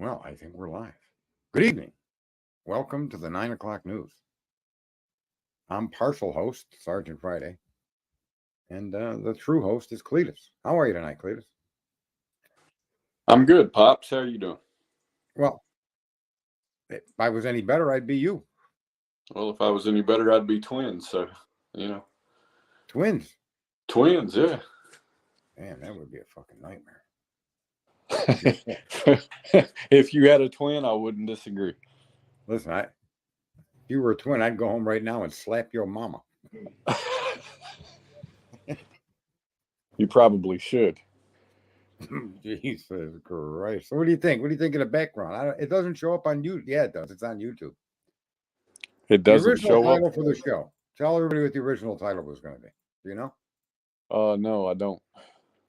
Well, I think we're live. Good evening. Welcome to the 9 o'clock news. I'm partial host, Sergeant Friday, and the true host is Cletus. How are you tonight, Cletus? I'm good, Pops. How are you doing? Well, if I was any better, I'd be you. Well, if I was any better, I'd be twins. So, Twins. Twins, yeah. Man, that would be a fucking nightmare. If you had a twin, I wouldn't disagree. Listen, if you were a twin, I'd go home right now and slap your mama. You probably should. Jesus Christ. So what do you think? What do you think of the background? It doesn't show up on YouTube. Yeah, it does. It's on YouTube. It doesn't the original show title up for the show. Tell everybody what the original title was going to be. Do you know? No, I don't.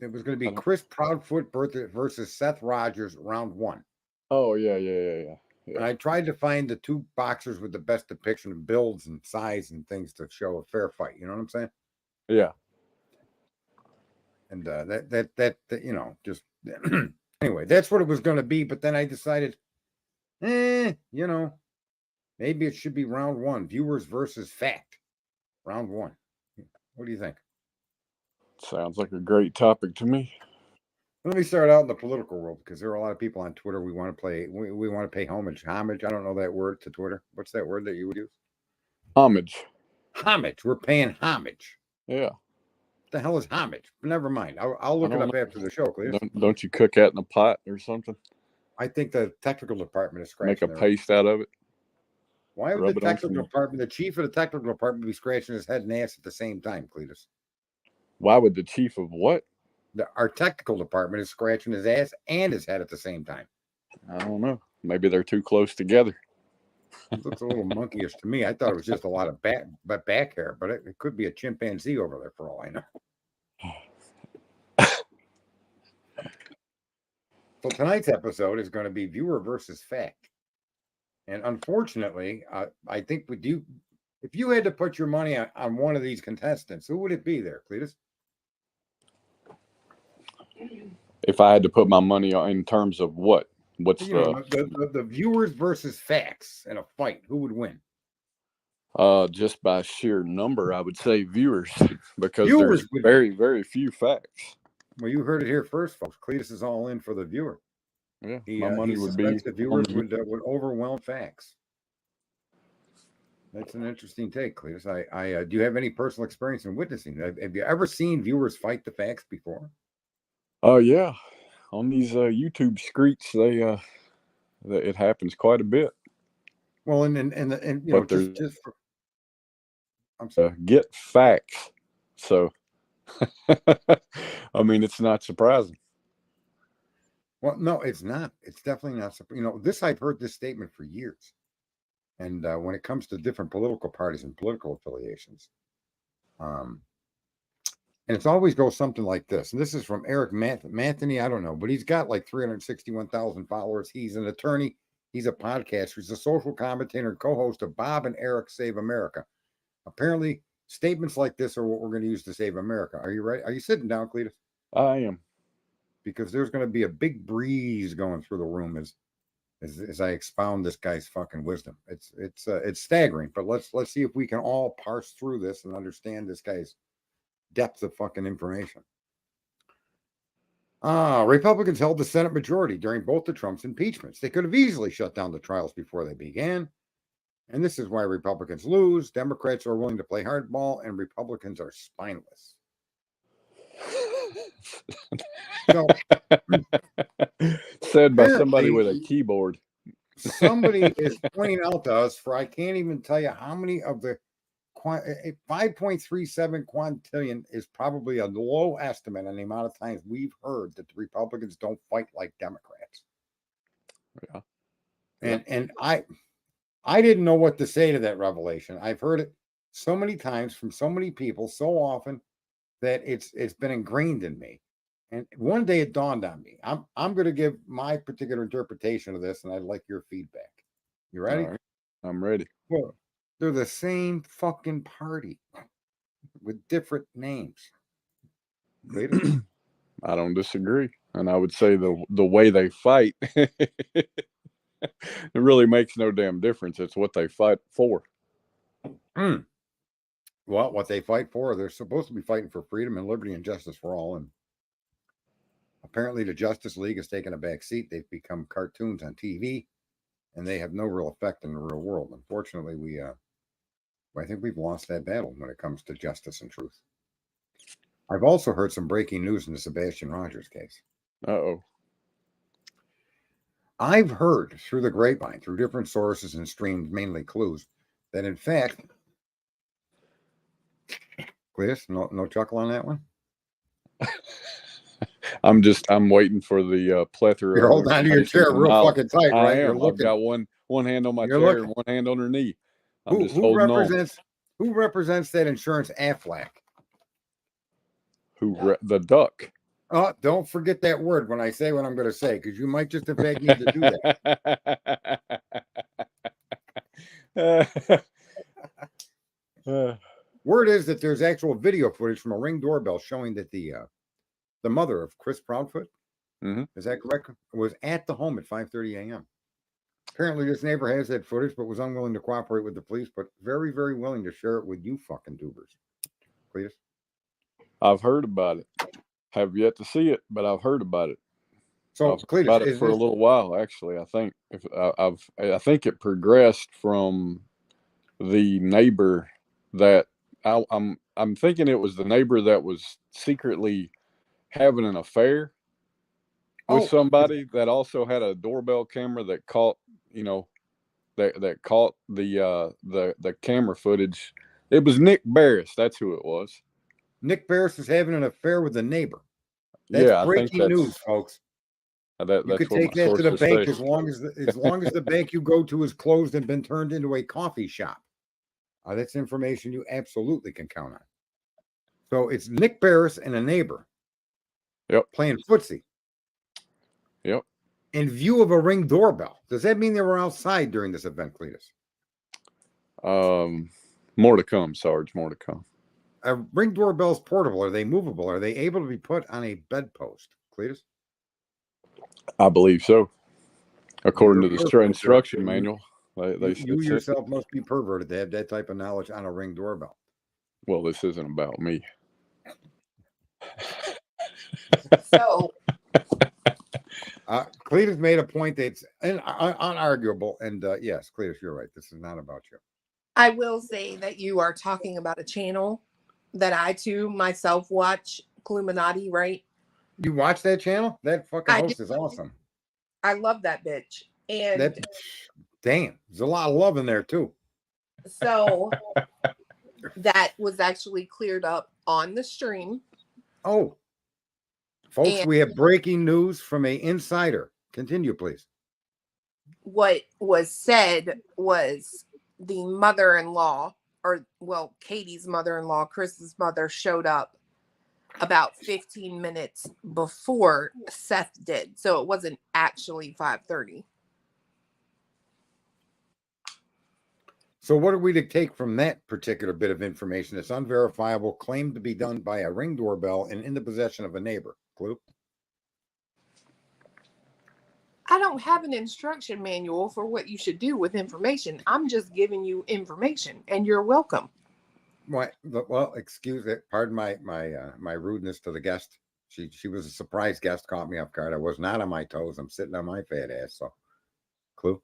It was going to be Chris Proudfoot versus Seth Rogers, round 1. Oh, yeah. And I tried to find the two boxers with the best depiction of builds and size and things to show a fair fight. You know what I'm saying? Yeah. And that just anyway, that's what it was going to be. But then I decided, maybe it should be round 1, viewers versus fact, round 1. What do you think? Sounds like a great topic to me. Let me start out in the political world because there are a lot of people on Twitter. We want to pay homage. Homage. I don't know that word to Twitter. What's that word that you would use? Homage. Homage. We're paying homage. Yeah. What the hell is homage? Never mind. I'll look it up after the show, Cletus. Don't you cook that in a pot or something? I think the technical department is scratching. Make a paste out of it. Why would the technical department, the chief of the technical department, be scratching his head and ass at the same time, Cletus? Why would the chief of what? Our technical department is scratching his ass and his head at the same time. I don't know. Maybe they're too close together. It looks a little monkeyish to me. I thought it was just a lot of back hair, but it could be a chimpanzee over there for all I know. So tonight's episode is going to be viewer versus fact. And unfortunately, I think if you had to put your money on one of these contestants, who would it be there, Cletus? If I had to put my money on in terms of what? What's the viewers versus facts in a fight, who would win? Just by sheer number, I would say viewers, because there's very, very few facts. Well, you heard it here first, folks. Cletus is all in for the viewer. Yeah, my money would be. The viewers would overwhelm facts. That's an interesting take, Cletus. I do you have any personal experience in witnessing? Have you ever seen viewers fight the facts before? Oh yeah, on these YouTube streets, it happens quite a bit. Well, and you know, just for, I'm sorry. Get facts. So, I mean, it's not surprising. Well, no, it's not. It's definitely not. You know, I've heard this statement for years. And when it comes to different political parties and political affiliations, and it's always goes something like this. And this is from Eric Manthony. I don't know, but he's got like 361,000 followers. He's an attorney. He's a podcaster. He's a social commentator and co-host of Bob and Eric Save America. Apparently, statements like this are what we're going to use to save America. Are you ready? Are you sitting down, Cletus? I am. Because there's going to be a big breeze going through the room as I expound this guy's fucking wisdom. It's staggering, but let's see if we can all parse through this and understand this guy's depth of fucking information. Republicans held the Senate majority during both the Trump's impeachments. They could have easily shut down the trials before they began. And this is why Republicans lose. Democrats are willing to play hardball, and Republicans are spineless. So, said by somebody with a keyboard. Somebody is pointing out to us I can't even tell you how many of the 5.37 quintillion is probably a low estimate on the amount of times we've heard that the Republicans don't fight like Democrats. Yeah. And I didn't know what to say to that revelation. I've heard it so many times from so many people so often that it's been ingrained in me. And one day it dawned on me. I'm going to give my particular interpretation of this, and I'd like your feedback. You ready? Right. I'm ready. Well, they're the same fucking party with different names. I don't disagree. And I would say the way they fight, it really makes no damn difference. It's what they fight for. Well, what they fight for, they're supposed to be fighting for freedom and liberty and justice for all. And apparently the Justice League has taken a back seat. They've become cartoons on TV, and they have no real effect in the real world. Unfortunately, I think we've lost that battle when it comes to justice and truth. I've also heard some breaking news in the Sebastian Rogers case. Uh-oh. I've heard through the grapevine, through different sources and streams, mainly clues, that in fact, Cletus, no chuckle on that one? I'm waiting for the plethora. You're holding on to your chair real fucking tight, right? I am. I've got one hand on my chair and one hand on her knee. Who represents that insurance Aflac? The duck. Oh, don't forget that word when I say what I'm going to say, because you might just in fact need to do that. Word is that there's actual video footage from a Ring doorbell showing that the mother of Chris Proudfoot, is that correct, was at the home at 5:30 a.m. Apparently, this neighbor has that footage, but was unwilling to cooperate with the police, but very, very willing to share it with you fucking tubers. Please. I've heard about it. Have yet to see it, but I've heard about it. So, I've heard about it for a little while, actually. I think I think it progressed from the neighbor that I'm thinking it was the neighbor that was secretly having an affair with somebody that also had a doorbell camera that caught, that caught the camera footage. It was Nick Barris. That's who it was. Nick Barris is having an affair with a neighbor. That's breaking news, folks. You could take that to the bank as long as the bank you go to is closed and been turned into a coffee shop. That's information you absolutely can count on. So it's Nick Barris and a neighbor. Yep. Playing footsie. Yep. In view of a Ring doorbell. Does that mean they were outside during this event, Cletus? More to come, Sarge. More to come. Ring doorbells portable. Are they movable? Are they able to be put on a bedpost, Cletus? I believe so. According to the instruction manual. You yourself must be perverted to have that type of knowledge on a Ring doorbell. Well, this isn't about me. So, Cletus made a point that's unarguable, and yes, Cletus, you're right. This is not about you. I will say that you are talking about a channel that I too myself watch, Illuminati, right? You watch that channel? That fucking host is awesome. I love that bitch. And damn, there's a lot of love in there too. So that was actually cleared up on the stream. Oh, folks, we have breaking news from an insider. Continue, please. What was said was the mother-in-law, Katie's mother-in-law, Chris's mother, showed up about 15 minutes before Seth did. So it wasn't actually 5:30. So what are we to take from that particular bit of information that's unverifiable, claimed to be done by a Ring doorbell and in the possession of a neighbor? Clue? I don't have an instruction manual for what you should do with information. I'm just giving you information, and you're welcome. Well, excuse it. Pardon my rudeness to the guest. She was a surprise guest, caught me off guard. I was not on my toes. I'm sitting on my fat ass. So, clue.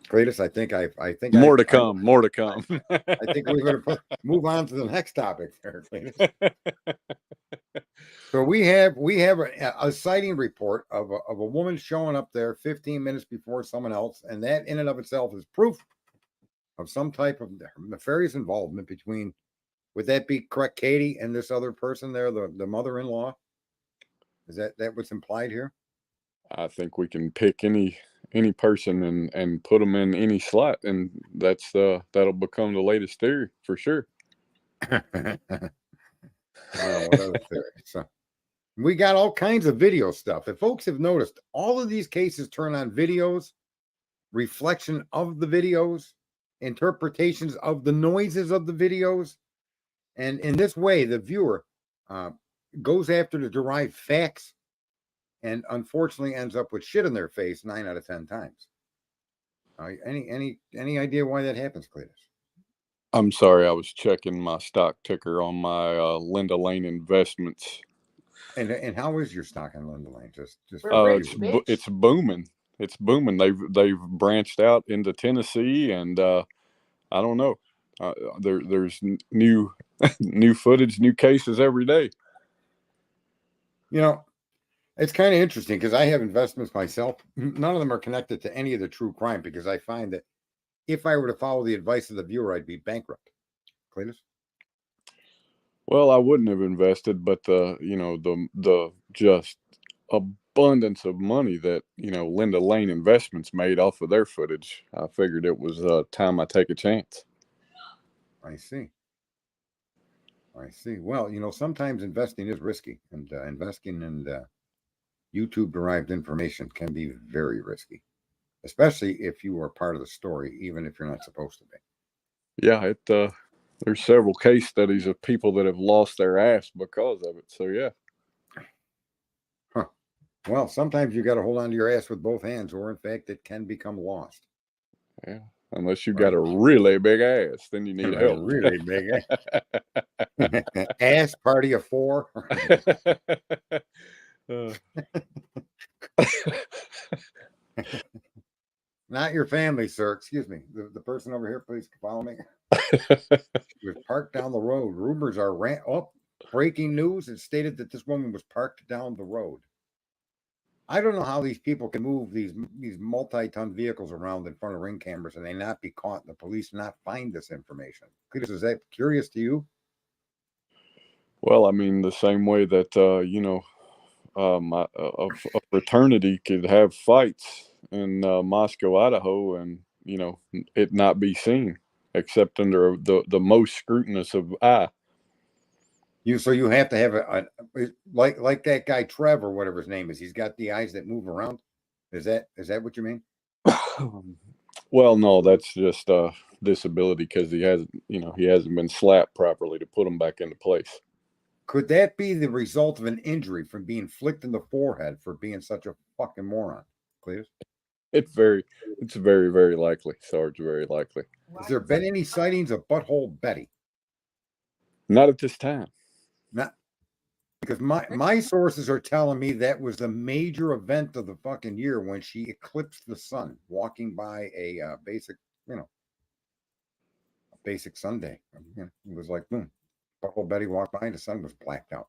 Cletus, I think more to come. More to come. I think we're going to move on to the next topic there, Cletus. So we have a sighting report of a woman showing up there 15 minutes before someone else, and that in and of itself is proof of some type of nefarious involvement between, would that be correct, Katie and this other person there, the mother-in-law? Is that what's implied here? I think we can pick any person and put them in any slot, and that'll become the latest theory for sure. What other theory? So we got all kinds of video stuff. If folks have noticed, all of these cases turn on videos, reflection of the videos, interpretations of the noises of the videos, and in this way, the viewer, goes after the derived facts and unfortunately ends up with shit in their face 9 out of 10 times. Any idea why that happens, Cletus? I'm sorry, I was checking my stock ticker on my Linda Lane investments. And how is your stock in Linda Lane? Just it's booming. It's booming. They've branched out into Tennessee, and I don't know. There's new footage, new cases every day. You know, it's kind of interesting because I have investments myself. None of them are connected to any of the true crime because I find that if I were to follow the advice of the viewer, I'd be bankrupt. Cletus? Well, I wouldn't have invested, but the just abundance of money that Linda Lane Investments made off of their footage, I figured it was time I take a chance. I see. Well, sometimes investing is risky, and investing in YouTube derived information can be very risky, especially if you are part of the story, even if you're not supposed to be. Yeah, there's several case studies of people that have lost their ass because of it. So yeah. Huh. Well, sometimes you got to hold on to your ass with both hands, or in fact, it can become lost. Yeah, unless you got a really big ass, then you need help. Really big ass. Ass party of 4. Not your family, sir. Excuse me. The person over here, please follow me. She was parked down the road. Rumors are breaking news. It stated that this woman was parked down the road. I don't know how these people can move these multi-ton vehicles around in front of ring cameras and they not be caught and the police not find this information. Cletus, is that curious to you? Well, I mean, the same way that a fraternity could have fights in Moscow, Idaho, and it not be seen except under the most scrutinous of eye. So you have to have like that guy Trev or whatever his name is. He's got the eyes that move around. Is that what you mean? Well, no, that's just disability because he hasn't been slapped properly to put him back into place. Could that be the result of an injury from being flicked in the forehead for being such a fucking moron, Cletus? It's very, very likely, Sarge. Very likely. Has there been any sightings of Butthole Betty? Not at this time. Not because my sources are telling me that was the major event of the fucking year when she eclipsed the sun, walking by a basic Sunday. It was like boom, Butthole Betty walked by and the sun was blacked out.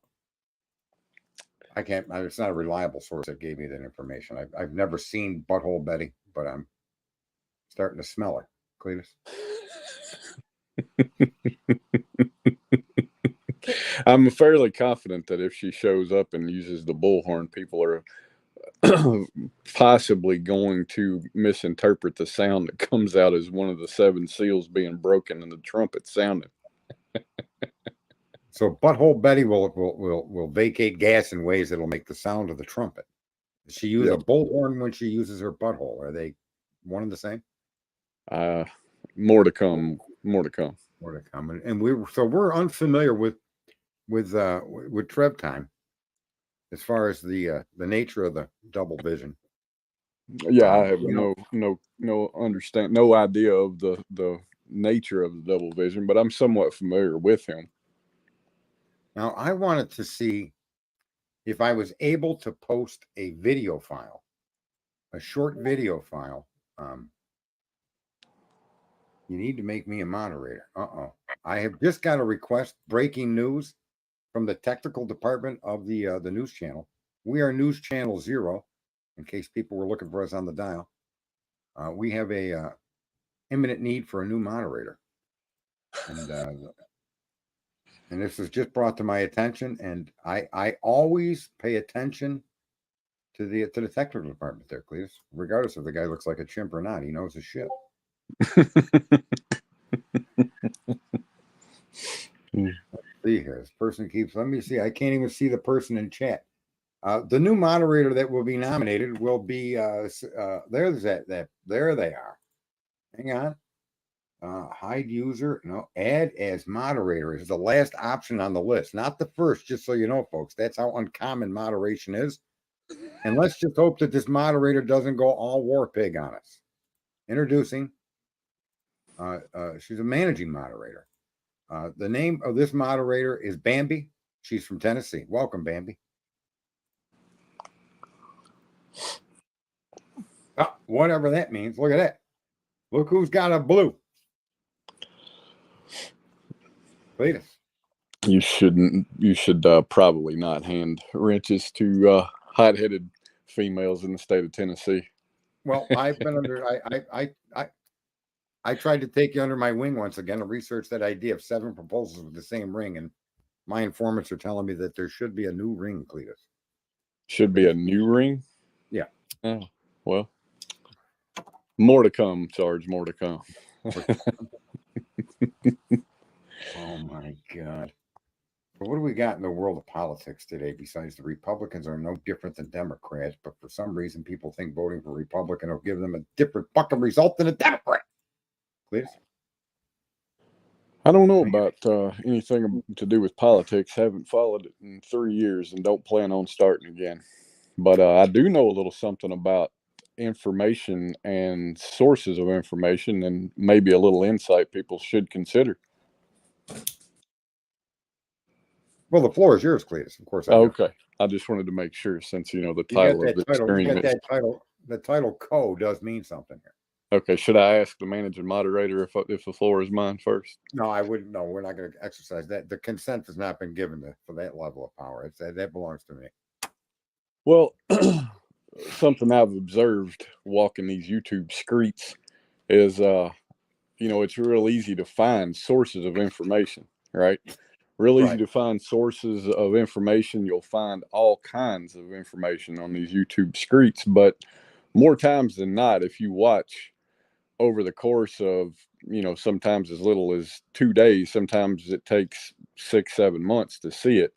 It's not a reliable source that gave me that information. I've never seen Butthole Betty, but I'm starting to smell her. Cletus? I'm fairly confident that if she shows up and uses the bullhorn, people are possibly going to misinterpret the sound that comes out as one of the 7 seals being broken and the trumpet sounding. So Butthole Betty will vacate gas in ways that'll make the sound of the trumpet. Does she use a bullhorn when she uses her butthole? Are they one and the same? More to come. And we're unfamiliar with Trev time as far as the nature of the double vision. Yeah, I have no idea of the nature of the double vision, but I'm somewhat familiar with him. Now, I wanted to see if I was able to post a video file, a short video file. You need to make me a moderator. I have just got a request, breaking news from the technical department of the news channel. We are News Channel 0, in case people were looking for us on the dial. We have a imminent need for a new moderator. And this was just brought to my attention, and I always pay attention to the technical department there, Cletus. Regardless if the guy looks like a chimp or not, he knows his shit. Let's see here. This person let me see. I can't even see the person in chat. The new moderator that will be nominated will be there they are. Hang on. Hide user. No, add as moderator is the last option on the list, not the first, just so you know, folks. That's how uncommon moderation is. And let's just hope that this moderator doesn't go all war pig on us. Introducing. She's a managing moderator. The name of this moderator is Bambi. She's from Tennessee. Welcome, Bambi. Whatever that means. Look at that. Look who's got a blue. Cletus. You shouldn't. You should probably not hand wrenches to hot-headed females in the state of Tennessee. Well, I've been under. I tried to take you under my wing once again to research that idea of 7 proposals with the same ring, and my informants are telling me that there should be a new ring, Cletus. Should be a new ring? Yeah. Oh, well, more to come, Sarge, more to come. Oh, my God. But what do we got in the world of politics today besides the Republicans are no different than Democrats, but for some reason people think voting for Republican will give them a different fucking result than a Democrat? Cletus? I don't know about anything to do with politics. Haven't followed it in 3 years and don't plan on starting again. But I do know a little something about information and sources of information, and maybe a little insight people should consider. Well, the floor is yours, Cletus. Of course. Okay. I just wanted to make sure, since the title of this stream is... The title "co" does mean something here. Okay. Should I ask the managing moderator if the floor is mine first? No, I wouldn't. No, we're not going to exercise that. The consent has not been given for that level of power. That belongs to me. Well, something I've observed walking these YouTube streets is, it's real easy to find sources of information, right? Real easy to find sources of information. You'll find all kinds of information on these YouTube streets, but more times than not, if you watch over the course of, sometimes as little as 2 days, sometimes it takes 6-7 months to see it.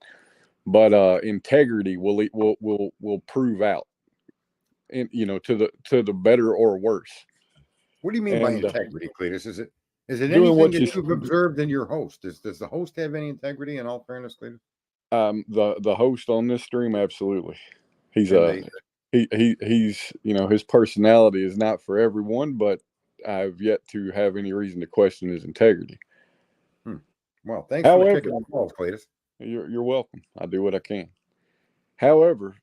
But integrity will prove out, and to the better or worse. What do you mean by integrity, Cletus? Is it doing anything what that you've observed in your host? Does the host have any integrity? In all fairness, Cletus? The host on this stream, absolutely. He's he's his personality is not for everyone, but I've yet to have any reason to question his integrity. Well, thanks for kicking the balls, Cletus. You're welcome. I do what I can. However,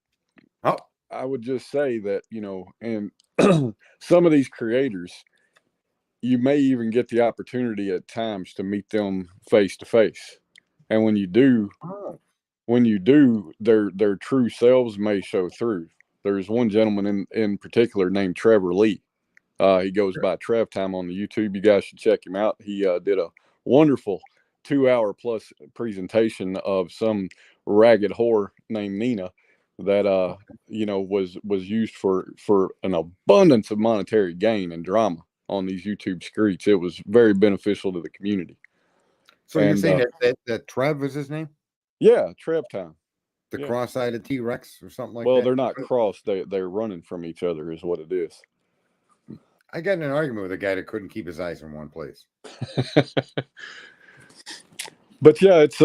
I would just say that, and some of these creators, you may even get the opportunity at times to meet them face to face. And when you do, their true selves may show through. There's one gentleman in particular named Trevor Lee. He goes by Trev Time on the YouTube. You guys should check him out. He did a wonderful 2-hour plus presentation of some ragged whore named Nina that was used for an abundance of monetary gain and drama on these YouTube streets. It was very beneficial to the community. So you're saying that Trev is his name? Yeah, Trev Time. The cross-eyed T-Rex or something like that? Well, they're not crossed. They're running from each other is what it is. I got in an argument with a guy that couldn't keep his eyes in one place. But yeah, it's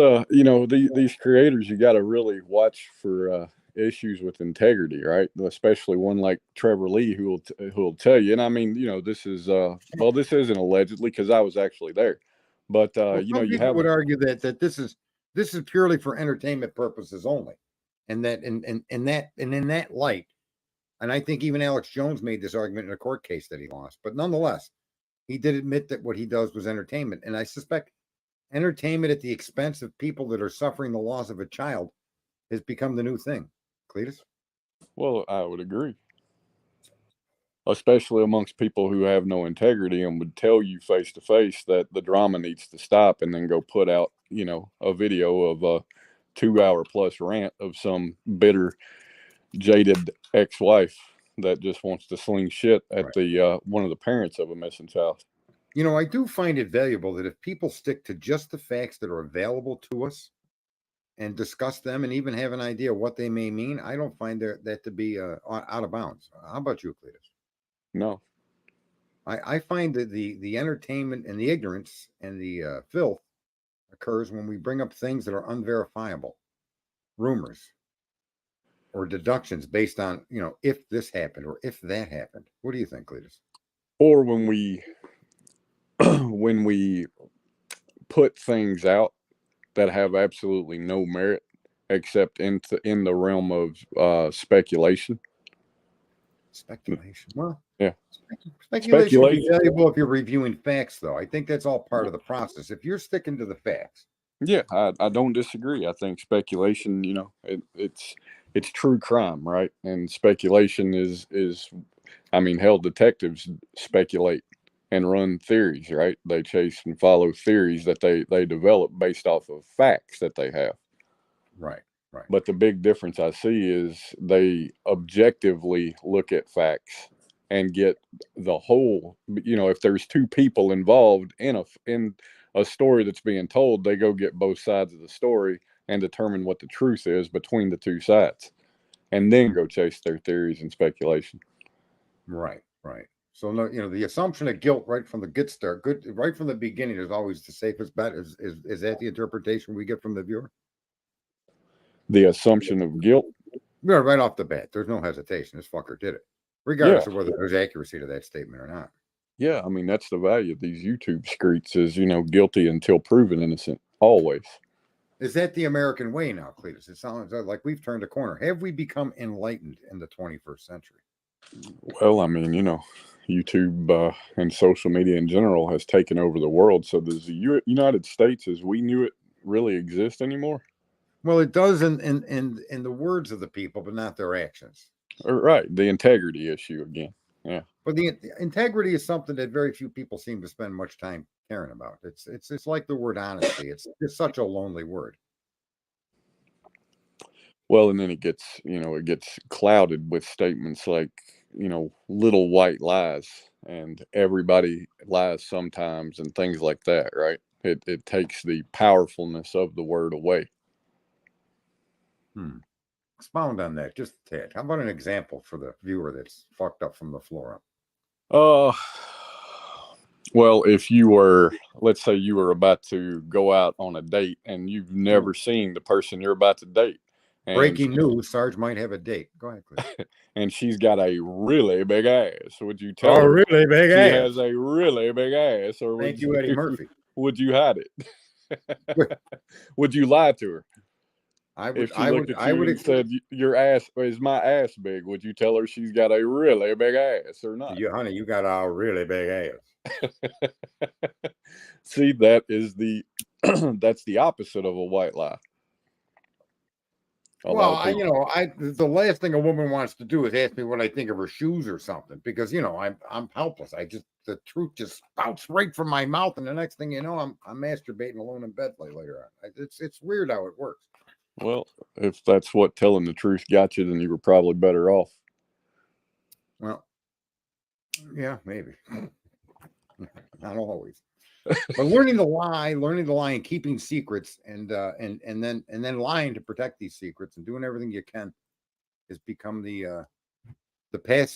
these creators, you got to really watch for issues with integrity, right? Especially one like Trevor Lee, who will tell you. And I mean, this is this isn't allegedly, because I was actually there. But you would argue that this is purely for entertainment purposes only, and that in that light, and I think even Alex Jones made this argument in a court case that he lost. But nonetheless, he did admit that what he does was entertainment, and I suspect entertainment at the expense of people that are suffering the loss of a child has become the new thing. Cletus? Well, I would agree. Especially amongst people who have no integrity and would tell you face to face that the drama needs to stop, and then go put out, a video of a 2-hour plus rant of some bitter, jaded ex-wife that just wants to sling shit at the one of the parents of a missing child. I do find it valuable that if people stick to just the facts that are available to us and discuss them and even have an idea what they may mean, I don't find that to be out of bounds. How about you, Cletus? No. I find that the entertainment and the ignorance and the filth occurs when we bring up things that are unverifiable, rumors or deductions based on, if this happened or if that happened. What do you think, Cletus? Or when we when we put things out that have absolutely no merit except in the realm of speculation. Speculation. Well, Yeah. speculation can be valuable if you're reviewing facts, though. I think that's all part of the process. If you're sticking to the facts. Yeah, I don't disagree. I think speculation, it's true crime, right? And speculation is hell, detectives speculate and run theories, right? They chase and follow theories that they develop based off of facts that they have. Right. But the big difference I see is they objectively look at facts and get the whole. If there's two people involved in a story that's being told, they go get both sides of the story and determine what the truth is between the two sides, and then go chase their theories and speculation. Right. So no, the assumption of guilt right from the right from the beginning is always the safest bet. Is that the interpretation we get from the viewer? The assumption of guilt? Yeah, right off the bat. There's no hesitation. This fucker did it, regardless of whether there's accuracy to that statement or not. Yeah, that's the value of these YouTube streets is, guilty until proven innocent, always. Is that the American way now, Cletus? It sounds like we've turned a corner. Have we become enlightened in the 21st century? Well, YouTube and social media in general has taken over the world. So does the United States as we knew it really exist anymore? Well, it does in the words of the people, but not their actions. Right. The integrity issue again. Yeah. But the integrity is something that very few people seem to spend much time caring about. It's like the word honesty. It's such a lonely word. Well, and then it gets clouded with statements like, little white lies, and everybody lies sometimes, and things like that, right? It takes the powerfulness of the word away. Expound on that just a tad. How about an example for the viewer that's fucked up from the floor up? Well, if let's say you were about to go out on a date and you've never seen the person you're about to date. Breaking news, Sarge might have a date. Go ahead, please. And she's got a really big ass. Would you tell her really big she ass? has a really big ass? Or Thank you, Eddie Murphy. Would you hide it? Would you lie to her? If she looked at you and said, "Your ass is my ass big," would you tell her she's got a really big ass or not? Honey, you got a really big ass. See, that is that's the opposite of a white lie. Well, the last thing a woman wants to do is ask me what I think of her shoes or something, because I'm helpless. The truth just spouts right from my mouth, and the next thing you know, I'm masturbating alone in bed later on. It's weird how it works. Well, if that's what telling the truth got you, then you were probably better off. Well, yeah, maybe. Not always. But learning the lie and keeping secrets and then lying to protect these secrets and doing everything you can has become the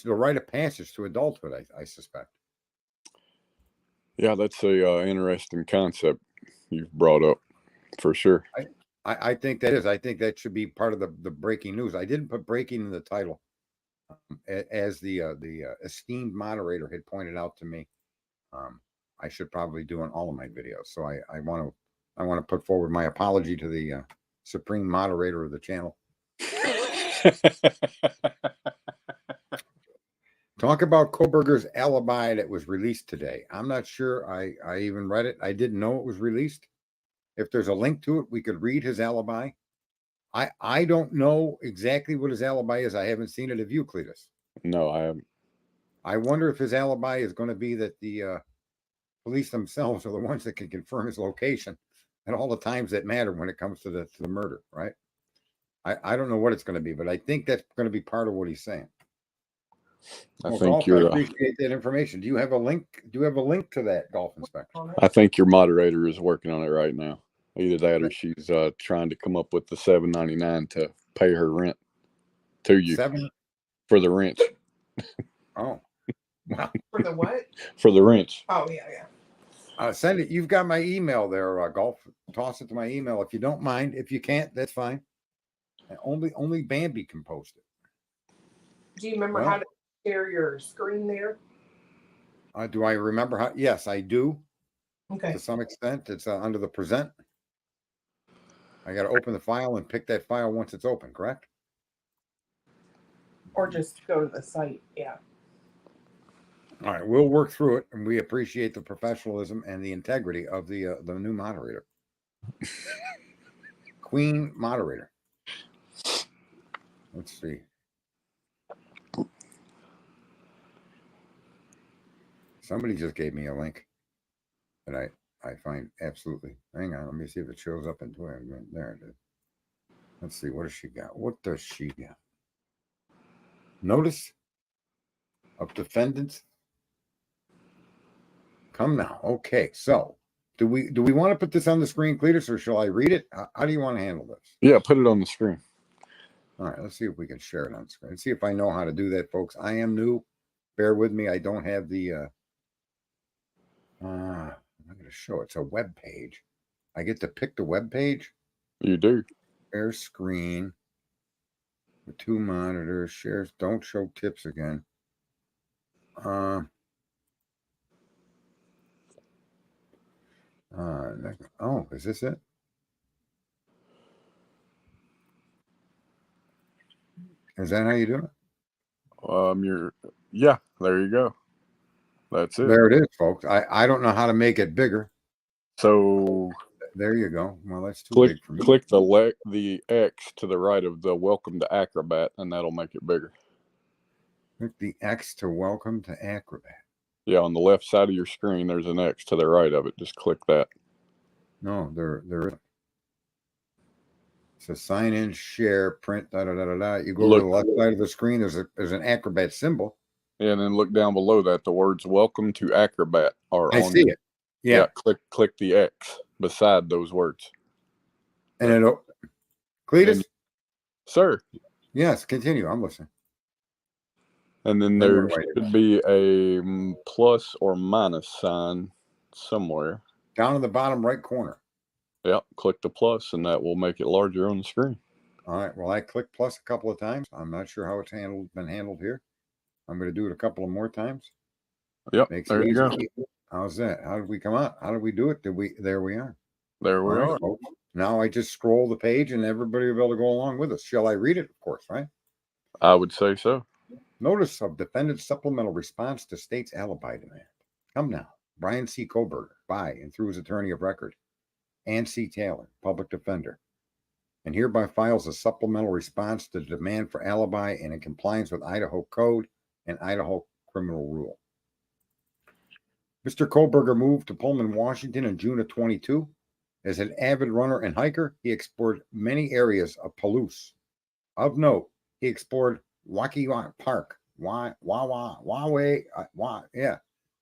rite of passage to adulthood, I suspect. Yeah, that's a interesting concept you've brought up, for sure. I think that is. I think that should be part of the breaking news. I didn't put breaking in the title, as the esteemed moderator had pointed out to me. I should probably do on all of my videos. So I want to put forward my apology to the supreme moderator of the channel. Talk about Coburger's alibi that was released today. I'm not sure I even read it. I didn't know it was released. If there's a link to it, we could read his alibi. I don't know exactly what his alibi is. I haven't seen it. Have you, Cletus? No, I haven't. I wonder if his alibi is going to be that the police themselves are the ones that can confirm his location at all the times that matter when it comes to the murder, right? I don't know what it's going to be, but I think that's going to be part of what he's saying. I appreciate that information. Do you have a link? Do you have a link to that, Golf Inspector? I think your moderator is working on it right now. Either that or she's trying to come up with the $7.99 to pay her rent to you. $7 for the wrench. Oh, For the what? For the wrench. Oh, yeah. Send it. You've got my email there, Golf. Toss it to my email if you don't mind. If you can't, that's fine. And only Bambi can post it. Do you remember how to share your screen there? Do I remember how? Yes, I do. Okay. To some extent, it's under the present. I got to open the file and pick that file once it's open, correct? Or just go to the site. Yeah. All right, we'll work through it, and we appreciate the professionalism and the integrity of the new moderator, Queen moderator. Let's see. Somebody just gave me a link that I find absolutely. Hang on, let me see if it shows up in Twitter. There it is. Let's see, what does she got? What does she got? Notice of defendants. Come now. Okay, so do we want to put this on the screen, Cletus, or shall I read it? How do you want to handle this? Yeah, put it on the screen. All right, let's see if we can share it on screen. Let's see if I know how to do that, folks. I am new. Bear with me. I don't have the I'm going to show it. It's a web page. I get to pick the web page. You do. Share screen. The two monitors. Shares. Don't show tips again. Oh, is this it? Is that how you do it? Yeah, there you go. That's it. There it is, folks. I don't know how to make it bigger. So there you go. Well, that's too big for me. Click the X to the right of the welcome to Acrobat, and that'll make it bigger. Click the X to welcome to Acrobat. Yeah, on the left side of your screen, there's an X to the right of it. Just click that. No, there isn't. So sign in, share, print, You go to the left side of the screen. There's an Acrobat symbol. And then look down below that. The words "Welcome to Acrobat" are on. I see it. Yeah. Click the X beside those words. And it'll. Cletus? Sir. Yes, continue. I'm listening. And then there should be a plus or minus sign somewhere. Down in the bottom right corner. Yep. Click the plus, and that will make it larger on the screen. All right. Well, I clicked plus a couple of times. I'm not sure how it's been handled here. I'm going to do it a couple of more times. Yep. There you go. How's that? How did we come out? How did we do it? There we are. There we are. Now I just scroll the page and everybody will be able to go along with us. Shall I read it? Of course, right? I would say so. Notice of defendant's supplemental response to state's alibi demand. Come now. Brian C. Coburger, by and through his attorney of record, Ann C. Taylor, public defender, and hereby files a supplemental response to the demand for alibi and in compliance with Idaho Code and Idaho criminal rule. Mr. Coburger moved to Pullman, Washington in June of 22. As an avid runner and hiker, he explored many areas of Palouse. Of note, he explored Waukee Park,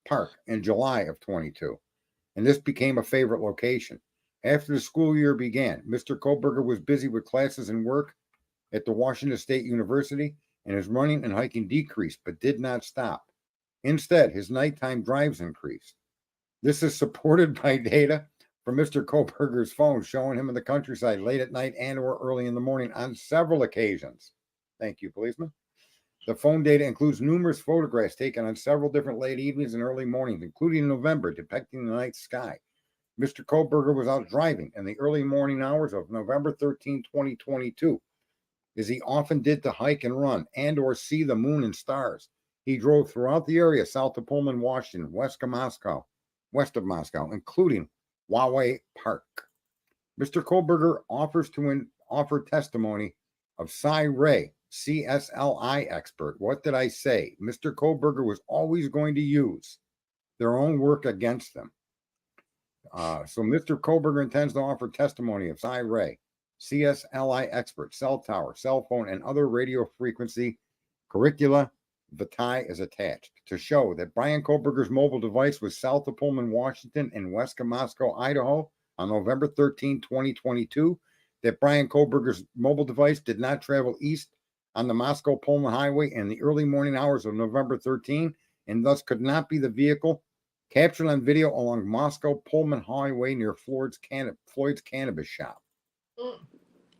Park in July of 22. And this became a favorite location. After the school year began, Mr. Coburger was busy with classes and work at the Washington State University, and his running and hiking decreased, but did not stop. Instead, his nighttime drives increased. This is supported by data from Mr. Coburger's phone, showing him in the countryside late at night and or early in the morning on several occasions. Thank you, policeman. The phone data includes numerous photographs taken on several different late evenings and early mornings, including in November, depicting the night sky. Mr. Coburger was out driving in the early morning hours of November 13, 2022, as he often did to hike and run and or see the moon and stars. He drove throughout the area south of Pullman, Washington, west of Moscow, including Waukee Park. Mr. Coburger offers to offer testimony of Cy Ray, CSLI expert. What did I say? Mr. Coburger was always going to use their own work against them. So Mr. Coburger intends to offer testimony of Cy Ray, CSLI expert, cell tower, cell phone, and other radio frequency curricula vitae is attached to show that Brian Coburger's mobile device was south of Pullman, Washington, and west of Moscow, Idaho on November 13, 2022, that Brian Coburger's mobile device did not travel east on the Moscow-Pullman Highway in the early morning hours of November 13, and thus could not be the vehicle captured on video along Moscow Pullman Highway near Floyd's cannabis shop.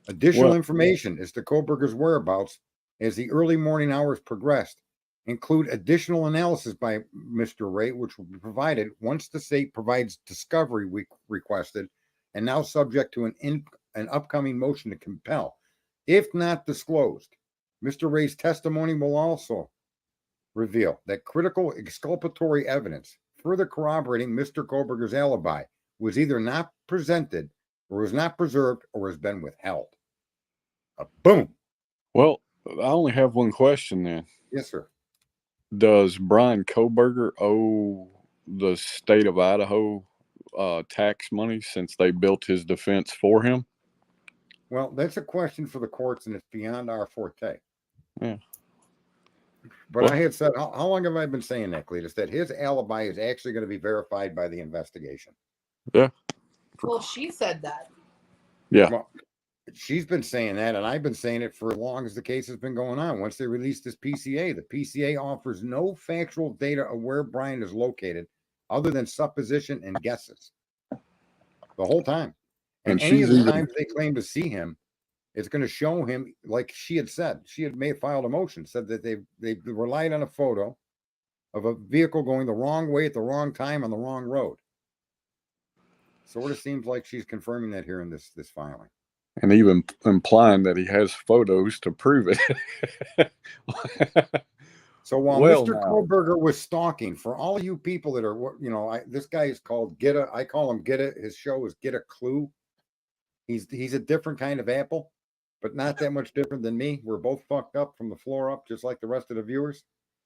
Additional information as to Coburger's whereabouts as the early morning hours progressed include additional analysis by Mr. Ray, which will be provided once the state provides discovery we requested, and now subject to an upcoming motion to compel. If not disclosed, Mr. Ray's testimony will also reveal that critical exculpatory evidence further corroborating Mr. Coburger's alibi was either not presented or was not preserved or has been withheld. Boom. Well, I only have one question then. Yes, sir. Does Brian Coburger owe the state of Idaho tax money since they built his defense for him? Well, that's a question for the courts, and it's beyond our forte. Yeah. But I had said, how long have I been saying that, Cletus? That his alibi is actually going to be verified by the investigation. Yeah. Well, she said that. Yeah. Well, she's been saying that, and I've been saying it for as long as the case has been going on. Once they released this PCA, the PCA offers no factual data of where Brian is located other than supposition and guesses the whole time. And any of the times they claim to see him, it's going to show him, like she had said, she had filed a motion, said that they relied on a photo of a vehicle going the wrong way at the wrong time on the wrong road. Sort of seems like she's confirming that here in this filing. And even implying that he has photos to prove it. So while Mr. Coburger was stalking, for all of you people that are, this guy is called I call him Get His show is Get a Clue. He's a different kind of apple, but not that much different than me. We're both fucked up from the floor up, just like the rest of the viewers.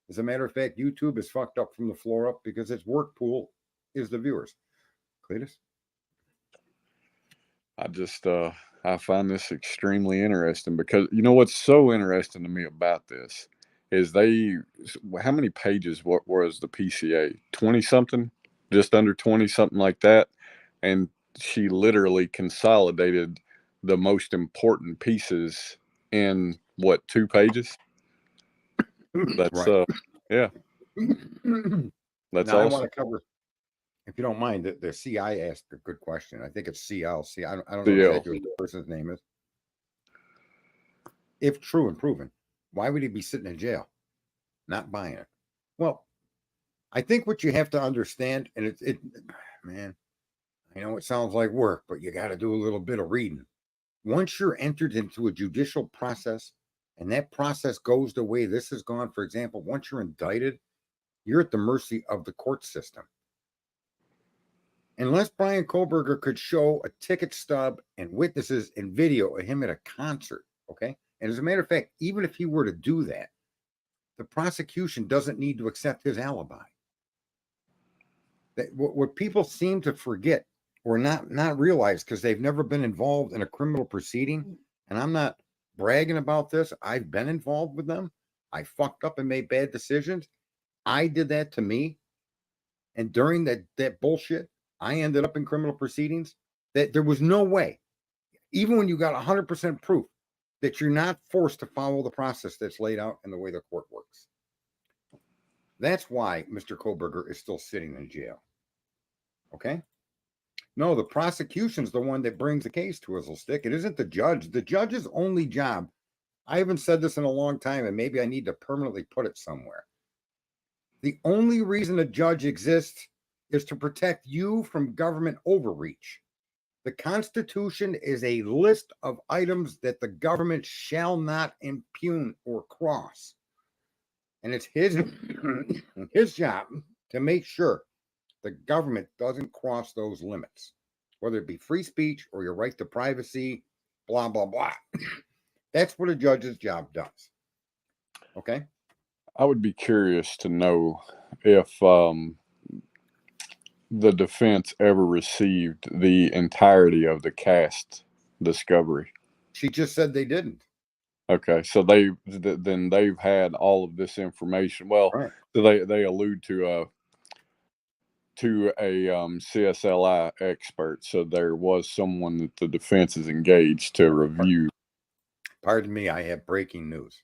As a matter of fact, YouTube is fucked up from the floor up because its work pool is the viewers. Cletus? I find this extremely interesting because you know what's so interesting to me about this is how many pages was the PCA? 20 something, just under 20, something like that. And she literally consolidated the most important pieces in 2 pages? That's right. Yeah. That's now, awesome. I want to cover, if you don't mind, the CI asked a good question. I think it's CLC. I don't know exactly what the person's name is. If true and proven, why would he be sitting in jail, not buying it? Well, I think what you have to understand, and man, I know it sounds like work, but you got to do a little bit of reading. Once you're entered into a judicial process, and that process goes the way this has gone, for example, once you're indicted, you're at the mercy of the court system. Unless Brian Coburger could show a ticket stub and witnesses and video of him at a concert, okay? And as a matter of fact, even if he were to do that, the prosecution doesn't need to accept his alibi. What people seem to forget or not realize, because they've never been involved in a criminal proceeding, and I'm not bragging about this, I've been involved with them. I fucked up and made bad decisions. I did that to me. And during that bullshit, I ended up in criminal proceedings. That there was no way, even when you got 100% proof, that you're not forced to follow the process that's laid out in the way the court works. That's why Mr. Coburger is still sitting in jail. Okay? No, the prosecution's the one that brings the case to us, stick. It isn't the judge. The judge's only job, I haven't said this in a long time, and maybe I need to permanently put it somewhere. The only reason a judge exists is to protect you from government overreach. The Constitution is a list of items that the government shall not impugn or cross. And it's his job to make sure the government doesn't cross those limits, whether it be free speech or your right to privacy, blah, blah, blah. That's what a judge's job does. Okay? I would be curious to know if the defense ever received the entirety of the cast discovery. She just said they didn't. Okay, so then they've had all of this information. Well, right. So they allude to a CSLI expert. So there was someone that the defense is engaged to review. Pardon me, I have breaking news.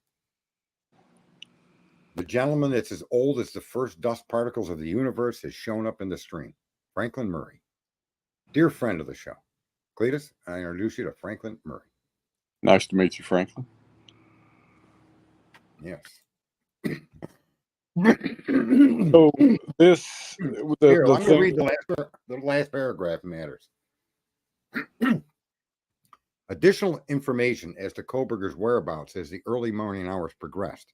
The gentleman that's as old as the first dust particles of the universe has shown up in the stream. Franklin Murray. Dear friend of the show. Cletus, I introduce you to Franklin Murray. Nice to meet you, Franklin. Yes. So this, Here, let me read the last paragraph matters. Additional information as to Coburger's whereabouts as the early morning hours progressed,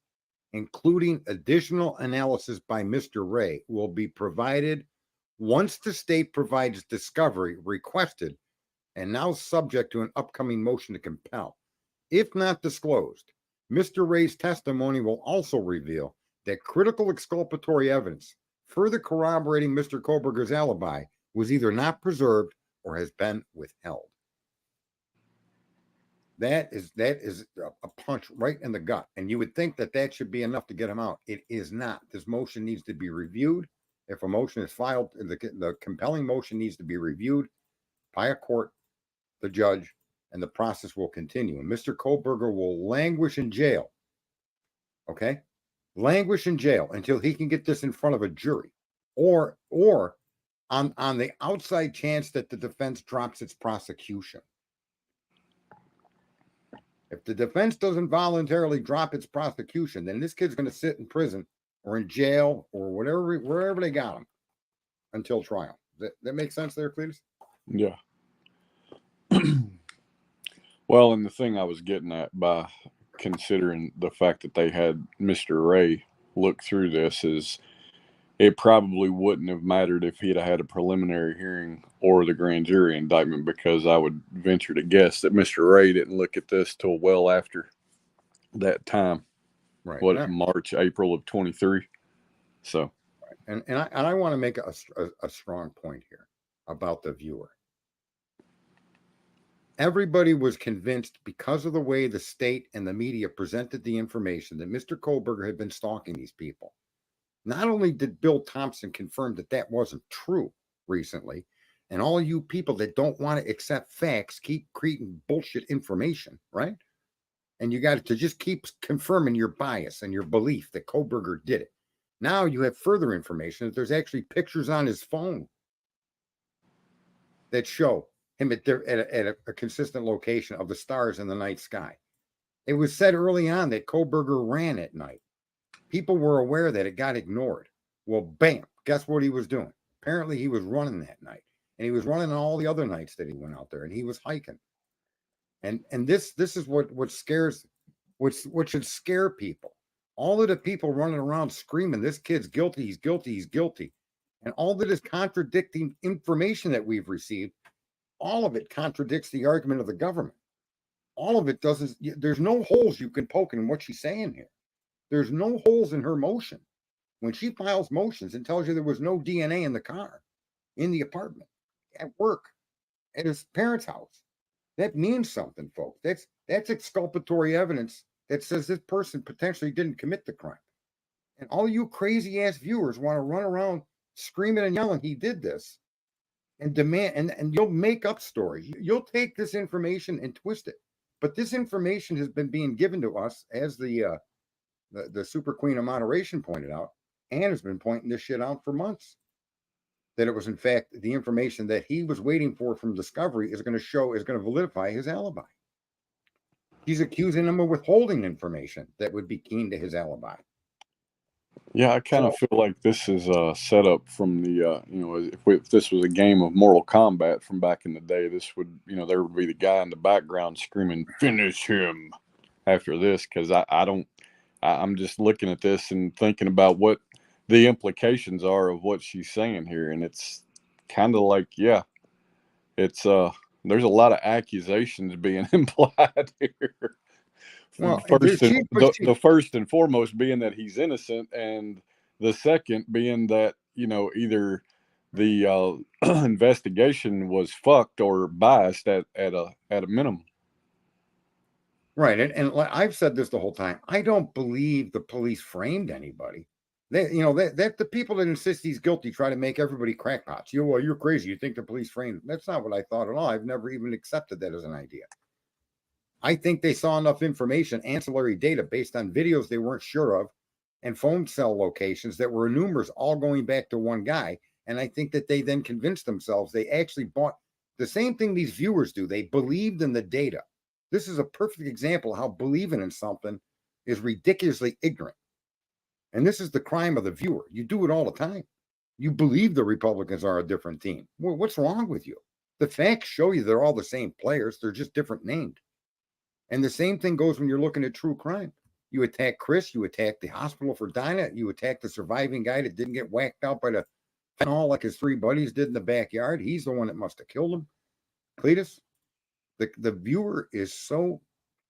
including additional analysis by Mr. Ray, will be provided once the state provides discovery requested and now subject to an upcoming motion to compel. If not disclosed, Mr. Ray's testimony will also reveal that critical exculpatory evidence further corroborating Mr. Coburger's alibi was either not preserved or has been withheld. That is a punch right in the gut. And you would think that that should be enough to get him out. It is not. This motion needs to be reviewed. If a motion is filed, the compelling motion needs to be reviewed by a court, the judge, and the process will continue. And Mr. Coburger will languish in jail. Okay? Languish in jail until he can get this in front of a jury. Or on the outside chance that the defense drops its prosecution. If the defense doesn't voluntarily drop its prosecution, then this kid's going to sit in prison or in jail or whatever, wherever they got him until trial. That makes sense there, Cletus? Yeah. Well, and the thing I was getting at by considering the fact that they had Mr. Ray look through this is it probably wouldn't have mattered if he'd had a preliminary hearing or the grand jury indictment, because I would venture to guess that Mr. Ray didn't look at this till well after that time. Right. What, yeah. March, April of 23. So. And I want to make a strong point here about the viewer. Everybody was convinced, because of the way the state and the media presented the information, that Mr. Coburger had been stalking these people. Not only did Bill Thompson confirm that that wasn't true recently, and all you people that don't want to accept facts keep creating bullshit information, right? And you got to just keep confirming your bias and your belief that Coburger did it. Now you have further information that there's actually pictures on his phone that show him at a consistent location of the stars in the night sky. It was said early on that Coburger ran at night. People were aware that it got ignored. Well, bam, guess what he was doing? Apparently he was running that night. And he was running all the other nights that he went out there, and he was hiking. And this is what scares, what should scare people. All of the people running around screaming, this kid's guilty, he's guilty, he's guilty. And all that is contradicting information that we've received, all of it contradicts the argument of the government. All of it doesn't, there's no holes you can poke in what she's saying here. There's no holes in her motion. When she files motions and tells you there was no DNA in the car, in the apartment, at work, at his parents' house, that means something, folks. That's exculpatory evidence that says this person potentially didn't commit the crime. And all you crazy ass viewers want to run around screaming and yelling he did this and demand, and you'll make up stories. You'll take this information and twist it. But this information has been being given to us, as the super queen of moderation pointed out, and has been pointing this shit out for months. That it was, in fact, the information that he was waiting for from discovery is going to validify his alibi. He's accusing him of withholding information that would be keen to his alibi. Yeah, I kind of feel like this is set up from the, if this was a game of Mortal Kombat from back in the day, this would, there would be the guy in the background screaming, "Finish him," after this, because I'm just looking at this and thinking about what the implications are of what she's saying here. And it's kind of like, yeah, it's, there's a lot of accusations being implied here. Well, the first and foremost being that he's innocent, and the second being that, either the investigation was fucked or biased at a minimum. Right. And I've said this the whole time. I don't believe the police framed anybody. That the people that insist he's guilty try to make everybody crackpots. You're crazy. You think the police framed him. That's not what I thought at all. I've never even accepted that as an idea. I think they saw enough information, ancillary data based on videos they weren't sure of, and phone cell locations that were numerous, all going back to one guy. And I think that they then convinced themselves they actually bought the same thing these viewers do. They believed in the data. This is a perfect example of how believing in something is ridiculously ignorant. And this is the crime of the viewer. You do it all the time. You believe the Republicans are a different team. Well, what's wrong with you? The facts show you they're all the same players. They're just different named. And the same thing goes when you're looking at true crime. You attack Chris, you attack the hospital for Dinah, you attack the surviving guy that didn't get whacked out by the fentanyl like his three buddies did in the backyard. He's the one that must have killed him. Cletus, the viewer is so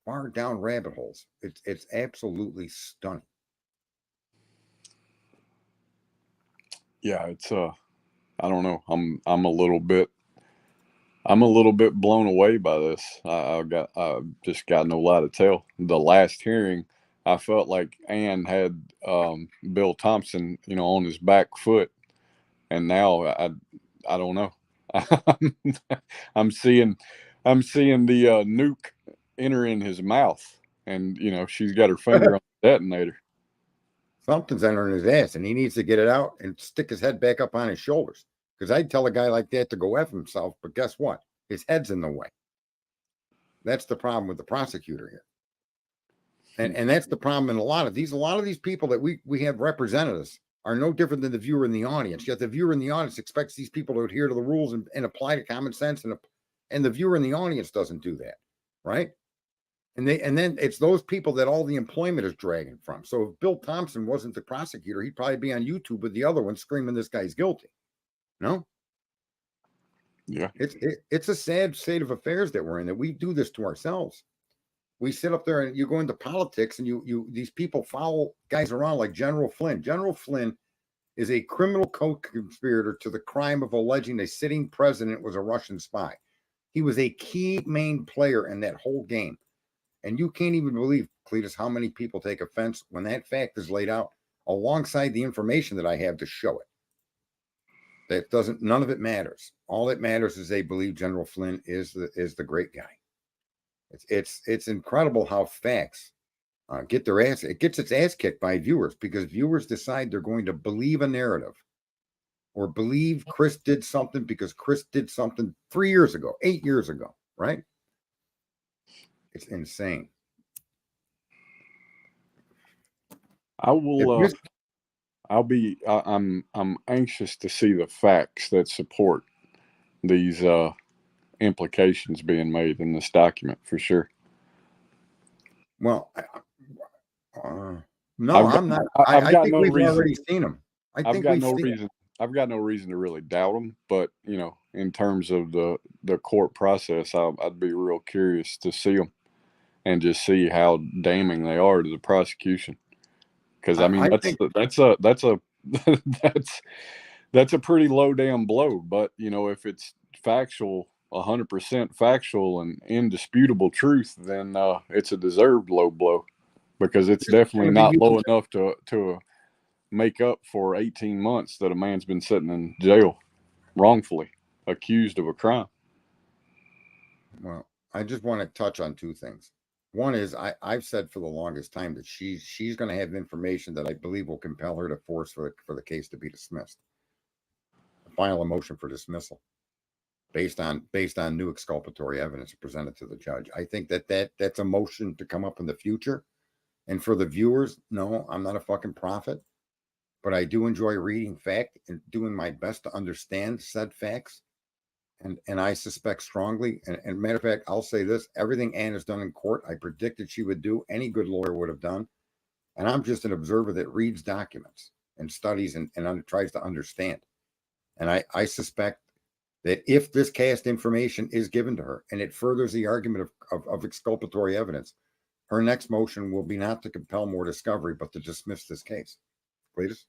far down rabbit holes. It's absolutely stunning. Yeah, it's I don't know. I'm a little bit blown away by this. I just got no lie to tell. The last hearing, I felt like Ann had Bill Thompson, on his back foot, and now I don't know. I'm seeing the nuke enter in his mouth, and she's got her finger on the detonator. Something's entering his ass, and he needs to get it out and stick his head back up on his shoulders. Because I'd tell a guy like that to go F himself, but guess what? His head's in the way. That's the problem with the prosecutor here. And that's the problem in a lot of these people that we have represented us are no different than the viewer in the audience. Yet the viewer in the audience expects these people to adhere to the rules and apply to common sense, and the viewer in the audience doesn't do that, right? And then it's those people that all the employment is dragging from. So if Bill Thompson wasn't the prosecutor, he'd probably be on YouTube with the other one screaming this guy's guilty. No? Yeah. It's a sad state of affairs that we're in, that we do this to ourselves. We sit up there and you go into politics, and you these people follow guys around like General Flynn. General Flynn is a criminal co-conspirator to the crime of alleging a sitting president was a Russian spy. He was a key main player in that whole game. And you can't even believe, Cletus, how many people take offense when that fact is laid out alongside the information that I have to show it. None of it matters. All that matters is they believe General Flynn is the great guy. It's incredible how facts get their ass. It gets its ass kicked by viewers, because viewers decide they're going to believe a narrative, or believe Chris did something because Chris did something 3 years ago, 8 years ago, right? It's insane. I'm anxious to see the facts that support these implications being made in this document, for sure. Well, no, I'm not. I think we've already seen them. I've got no reason to really doubt them, but in terms of the court process, I'd be real curious to see them and just see how damning they are to the prosecution. Because I mean, that's a pretty low down blow. But if it's factual, 100% factual and indisputable truth, then it's a deserved low blow, because it's definitely not low enough to make up for 18 months that a man's been sitting in jail wrongfully accused of a crime. Well, I just want to touch on two things. One is I've said for the longest time that she's going to have information that I believe will compel her to force for the case to be dismissed. File a motion for dismissal based on new exculpatory evidence presented to the judge. I think that's a motion to come up in the future. And for the viewers, no, I'm not a fucking prophet, but I do enjoy reading fact and doing my best to understand said facts. And I suspect strongly, and matter of fact, I'll say this: everything Ann has done in court, I predicted she would do. Any good lawyer would have done. And I'm just an observer that reads documents and studies and tries to understand. And I suspect that if this cast information is given to her and it furthers the argument of exculpatory evidence, her next motion will be not to compel more discovery, but to dismiss this case. Please.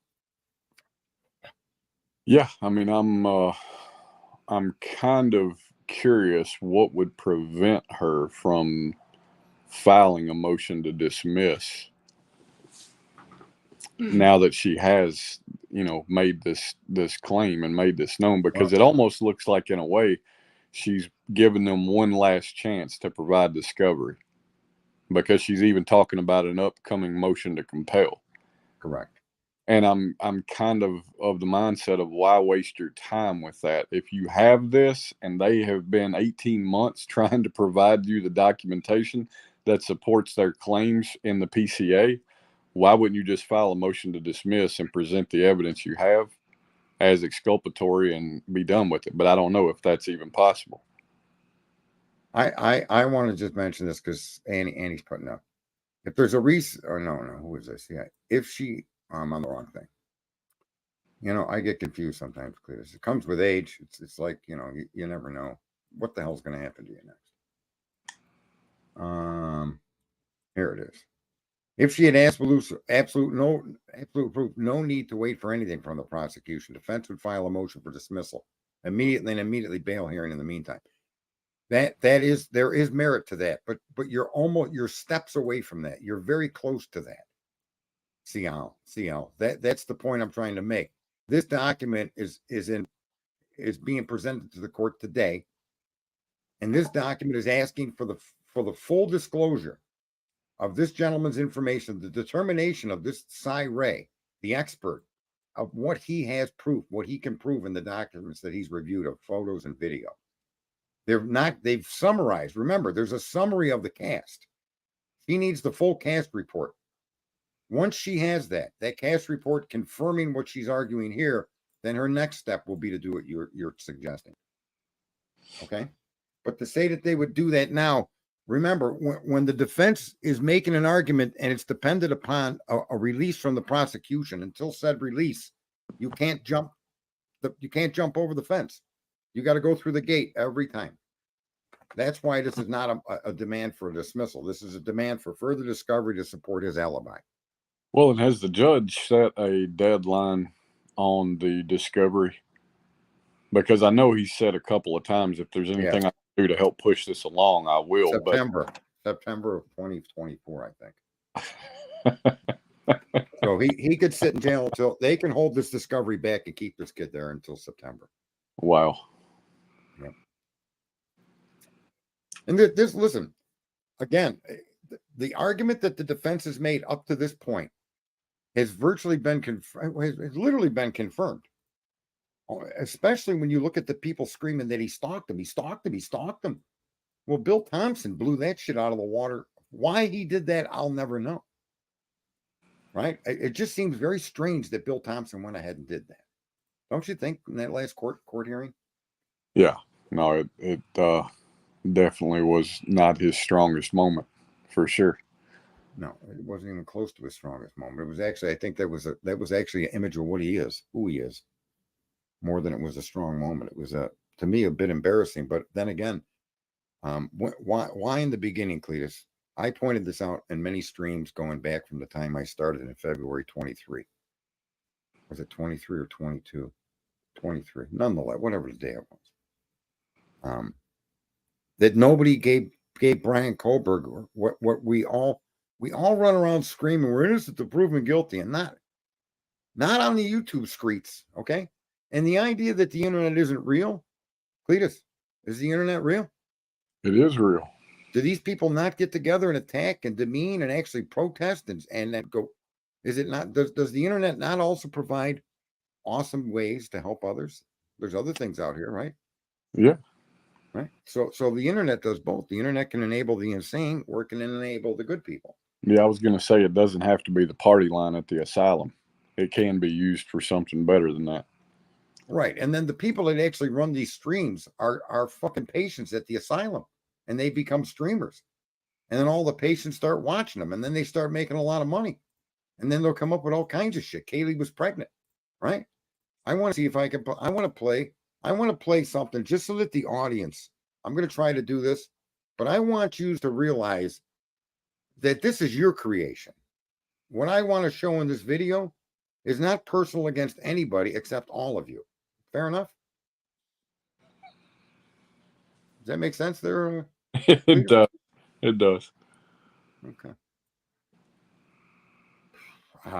Yeah, I mean, I'm kind of curious what would prevent her from filing a motion to dismiss now that she has, made this claim and made this known, because it almost looks like, in a way, she's given them one last chance to provide discovery, because she's even talking about an upcoming motion to compel. Correct. And I'm kind of the mindset of why waste your time with that? If you have this and they have been 18 months trying to provide you the documentation that supports their claims in the PCA, why wouldn't you just file a motion to dismiss and present the evidence you have as exculpatory and be done with it? But I don't know if that's even possible. I want to just mention this because Annie's putting up. If there's a reason, or no, who is this? Yeah, if she, I'm on the wrong thing. You know, I get confused sometimes, Cletus. It comes with age. It's like, you know, you never know what the hell's going to happen to you next. Here it is. If she had absolute proof, no need to wait for anything from the prosecution. Defense would file a motion for dismissal immediately bail hearing in the meantime. There is merit to that, but you're steps away from that. You're very close to that. See how that's the point I'm trying to make. This document is being presented to the court today, and this document is asking for the full disclosure of this gentleman's information, the determination of this Cy Ray, the expert, of what he has proof, what he can prove in the documents that he's reviewed of photos and video. They've summarized. Remember, there's a summary of the cast. She needs the full cast report. Once she has that cast report confirming what she's arguing here, then her next step will be to do what you're suggesting. Okay? But to say that they would do that now, remember, when the defense is making an argument and it's dependent upon a release from the prosecution, until said release, you can't jump over the fence. You got to go through the gate every time. That's why this is not a demand for a dismissal. This is a demand for further discovery to support his alibi. Well, and has the judge set a deadline on the discovery? Because I know he said a couple of times, if there's anything I can do to help push this along, I will. September of 2024, I think. So he could sit in jail until they can hold this discovery back and keep this kid there until September. Wow. Yep. And this, listen, again, the argument that the defense has made up to this point has virtually been has literally been confirmed. Especially when you look at the people screaming that he stalked him. Well, Bill Thompson blew that shit out of the water. Why he did that, I'll never know. Right? It just seems very strange that Bill Thompson went ahead and did that. Don't you think, in that last court hearing? Yeah. No, it definitely was not his strongest moment, for sure. No, it wasn't even close to his strongest moment. It was actually, I think that was actually an image of what he is, who he is, more than it was a strong moment. It was to me a bit embarrassing. But then again, why in the beginning, Cletus? I pointed this out in many streams going back from the time I started in February 23. Was it 23 or 22? 23. Nonetheless, whatever the day it was. That nobody gave Brian Coburger what we all run around screaming we're innocent to proven guilty, and not on the YouTube streets, okay? And the idea that the internet isn't real, Cletus, is the internet real? It is real. Do these people not get together and attack and demean and actually protest and then go? Is it not? Does the internet not also provide awesome ways to help others? There's other things out here, right? Yeah. Right. So the internet does both. The internet can enable the insane, or it can enable the good people. Yeah, I was going to say it doesn't have to be the party line at the asylum. It can be used for something better than that. Right. And then the people that actually run these streams are fucking patients at the asylum, and they become streamers. And then all the patients start watching them, and then they start making a lot of money. And then they'll come up with all kinds of shit. Kaylee was pregnant, right? I want to see if I can. I want to play something just so that the audience. I'm going to try to do this, but I want you to realize that this is your creation. What I want to show in this video is not personal against anybody except all of you. Fair enough? Does that make sense there? It does. It does. Okay.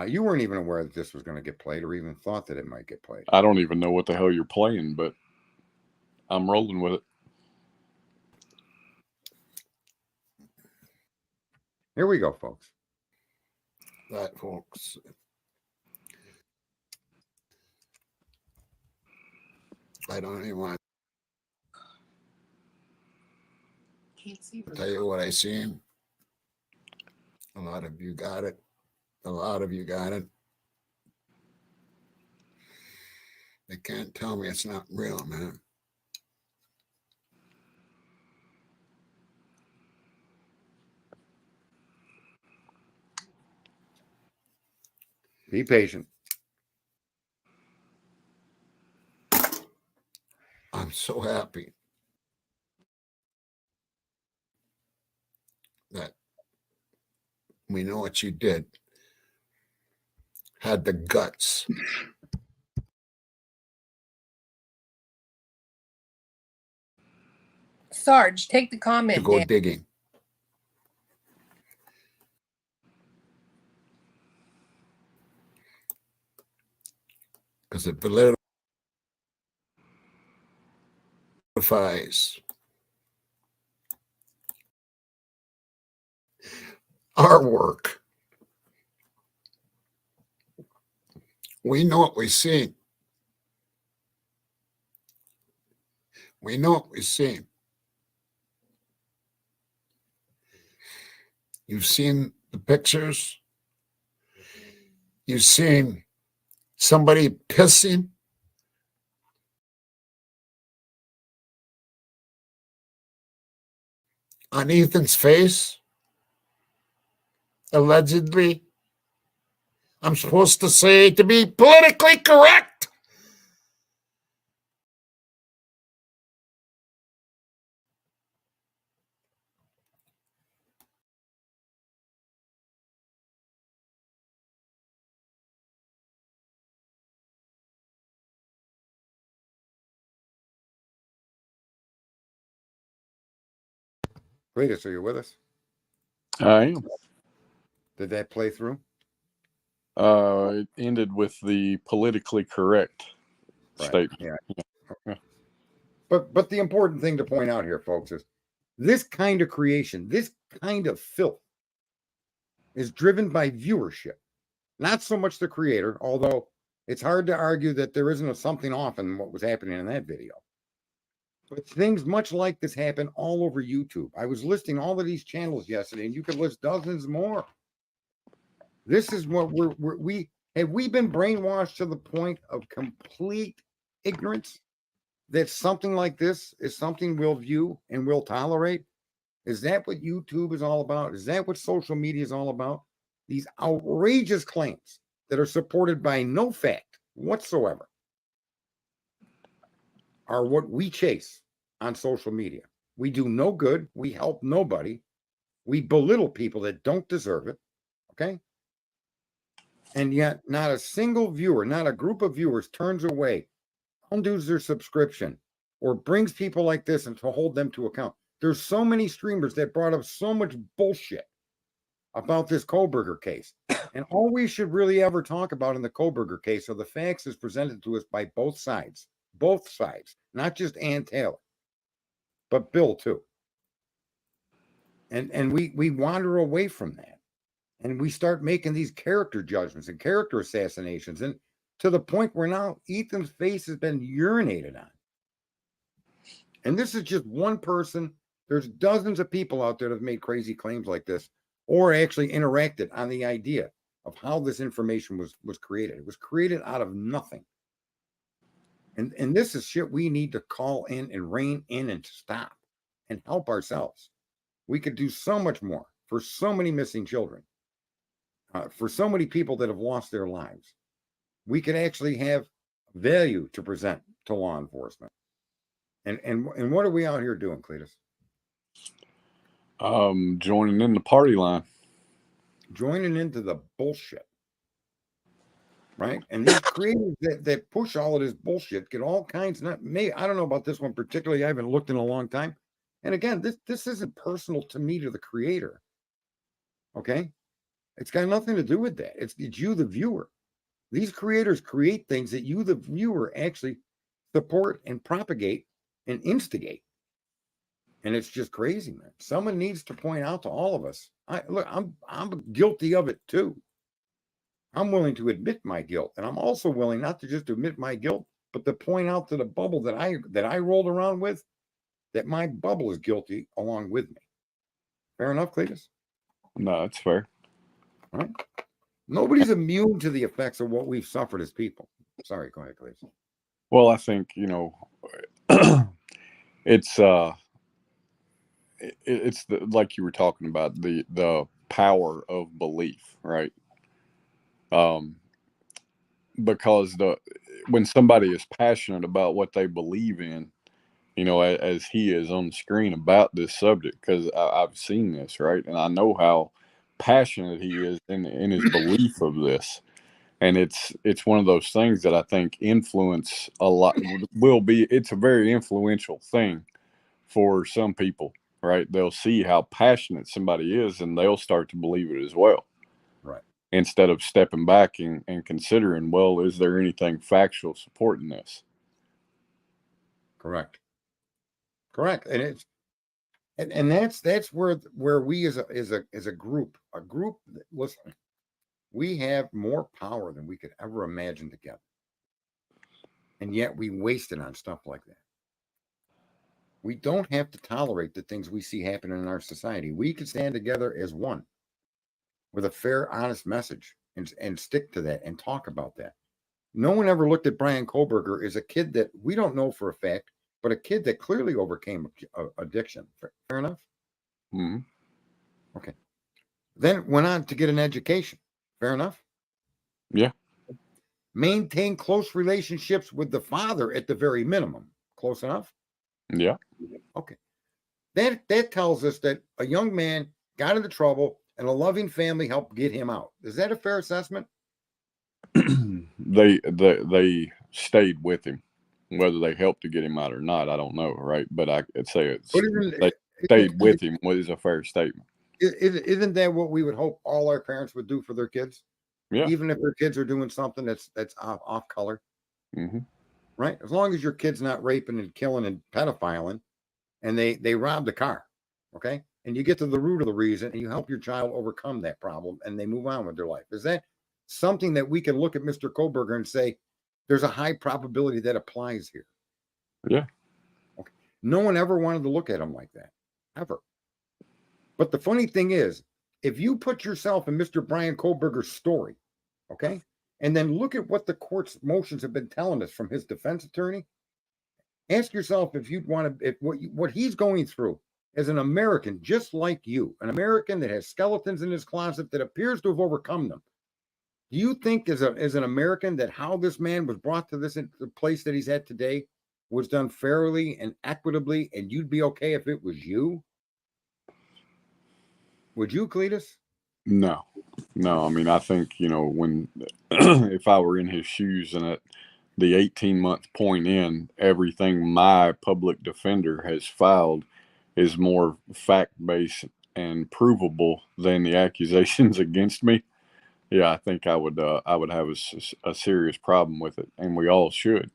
You weren't even aware that this was going to get played, or even thought that it might get played. I don't even know what the hell you're playing, but I'm rolling with it. Here we go, folks. Right, folks. I don't even want Can't see to tell you what I seen. A lot of you got it. A lot of you got it. They can't tell me it's not real, man. Be patient. I'm so happy that we know what you did. Had the guts. Sarge, take the To comment go down. digging. Because it validifies our work. We know what we've seen. We know what we've seen. You've seen the pictures. You've seen somebody pissing on Ethan's face, allegedly. I'm supposed to say to be politically correct. Cletus, are you with us? I am. Did that play through? It ended with the politically correct statement. Yeah. But the important thing to point out here, folks, is this kind of creation, this kind of filth is driven by viewership, not so much the creator, although it's hard to argue that there isn't something off in what was happening in that video. But things much like this happen all over YouTube. I was listing all of these channels yesterday, and you could list dozens more. This is what we been brainwashed to the point of complete ignorance that something like this is something we'll view and we'll tolerate? Is that what YouTube is all about? Is that what social media is all about? These outrageous claims that are supported by no fact whatsoever are what we chase on social media. We do no good. We help nobody. We belittle people that don't deserve it. Okay. And yet, not a single viewer, not a group of viewers turns away, undoes their subscription, or brings people like this and to hold them to account. There's so many streamers that brought up so much bullshit about this Coburger case. And all we should really ever talk about in the Coburger case are the facts as presented to us by both sides, not just Ann Taylor, but Bill too. And we wander away from that. And we start making these character judgments and character assassinations. And to the point where now Ethan's face has been urinated on. And this is just one person. There's dozens of people out there that have made crazy claims like this or actually interacted on the idea of how this information was created. It was created out of nothing. And this is shit we need to call in and rein in and stop and help ourselves. We could do so much more for so many missing children, for so many people that have lost their lives. We could actually have value to present to law enforcement. And what are we out here doing, Cletus? Joining in the party line. Joining into the bullshit. Right? And these creators that push all of this bullshit get all kinds of, I don't know about this one particularly. I haven't looked in a long time. And again, this isn't personal to me, to the creator. Okay? It's got nothing to do with that. It's you, the viewer. These creators create things that you, the viewer, actually support and propagate and instigate. And it's just crazy, man. Someone needs to point out to all of us. I'm guilty of it too. I'm willing to admit my guilt. And I'm also willing not to just admit my guilt, but to point out to the bubble that I rolled around with, that my bubble is guilty along with me. Fair enough, Cletus? No, that's fair. All right. Nobody's immune to the effects of what we've suffered as people. Sorry, go ahead, Cletus. Well, I think, it's it's like you were talking about, the power of belief, right? Because when somebody is passionate about what they believe in, as he is on the screen about this subject, because I've seen this, right, and I know how passionate he is in his belief of this, and it's one of those things that I think influence a lot. It's a very influential thing for some people, right? They'll see how passionate somebody is, and they'll start to believe it as well. Right. Instead of stepping back and considering, well, is there anything factual supporting this? Correct. And that's where we as a group, listen, we have more power than we could ever imagine together. And yet we waste it on stuff like that. We don't have to tolerate the things we see happening in our society. We can stand together as one with a fair, honest message and stick to that and talk about that. No one ever looked at Brian Coburger as a kid that we don't know for a fact, but a kid that clearly overcame addiction. Fair enough? Mm-hmm. Okay. Then went on to get an education. Fair enough? Yeah. Maintain close relationships with the father at the very minimum. Close enough? Yeah. Okay. That tells us that a young man got into trouble and a loving family helped get him out. Is that a fair assessment? They stayed with him. Whether they helped to get him out or not, I don't know, right? But I'd say they stayed with him is a fair statement. Isn't that what we would hope all our parents would do for their kids? Yeah. Even if their kids are doing something that's off color. Mm-hmm. Right? As long as your kid's not raping and killing and pedophiling and they robbed the car. Okay? And you get to the root of the reason and you help your child overcome that problem and they move on with their life. Is that something that we can look at Mr. Coburger and say, there's a high probability that applies here? Yeah. Okay. No one ever wanted to look at him like that. Ever. But the funny thing is, if you put yourself in Mr. Brian Coburger's story, okay, and then look at what the court's motions have been telling us from his defense attorney, ask yourself if you'd want to, if what he's going through as an American, just like you, an American that has skeletons in his closet that appears to have overcome them. Do you think as an American that how this man was brought to the place that he's at today was done fairly and equitably, and you'd be okay if it was you? Would you, Cletus? No. I mean, I think, when if I were in his shoes and at the 18-month point in, everything my public defender has filed is more fact-based and provable than the accusations against me. Yeah, I think I would have a serious problem with it, and we all should.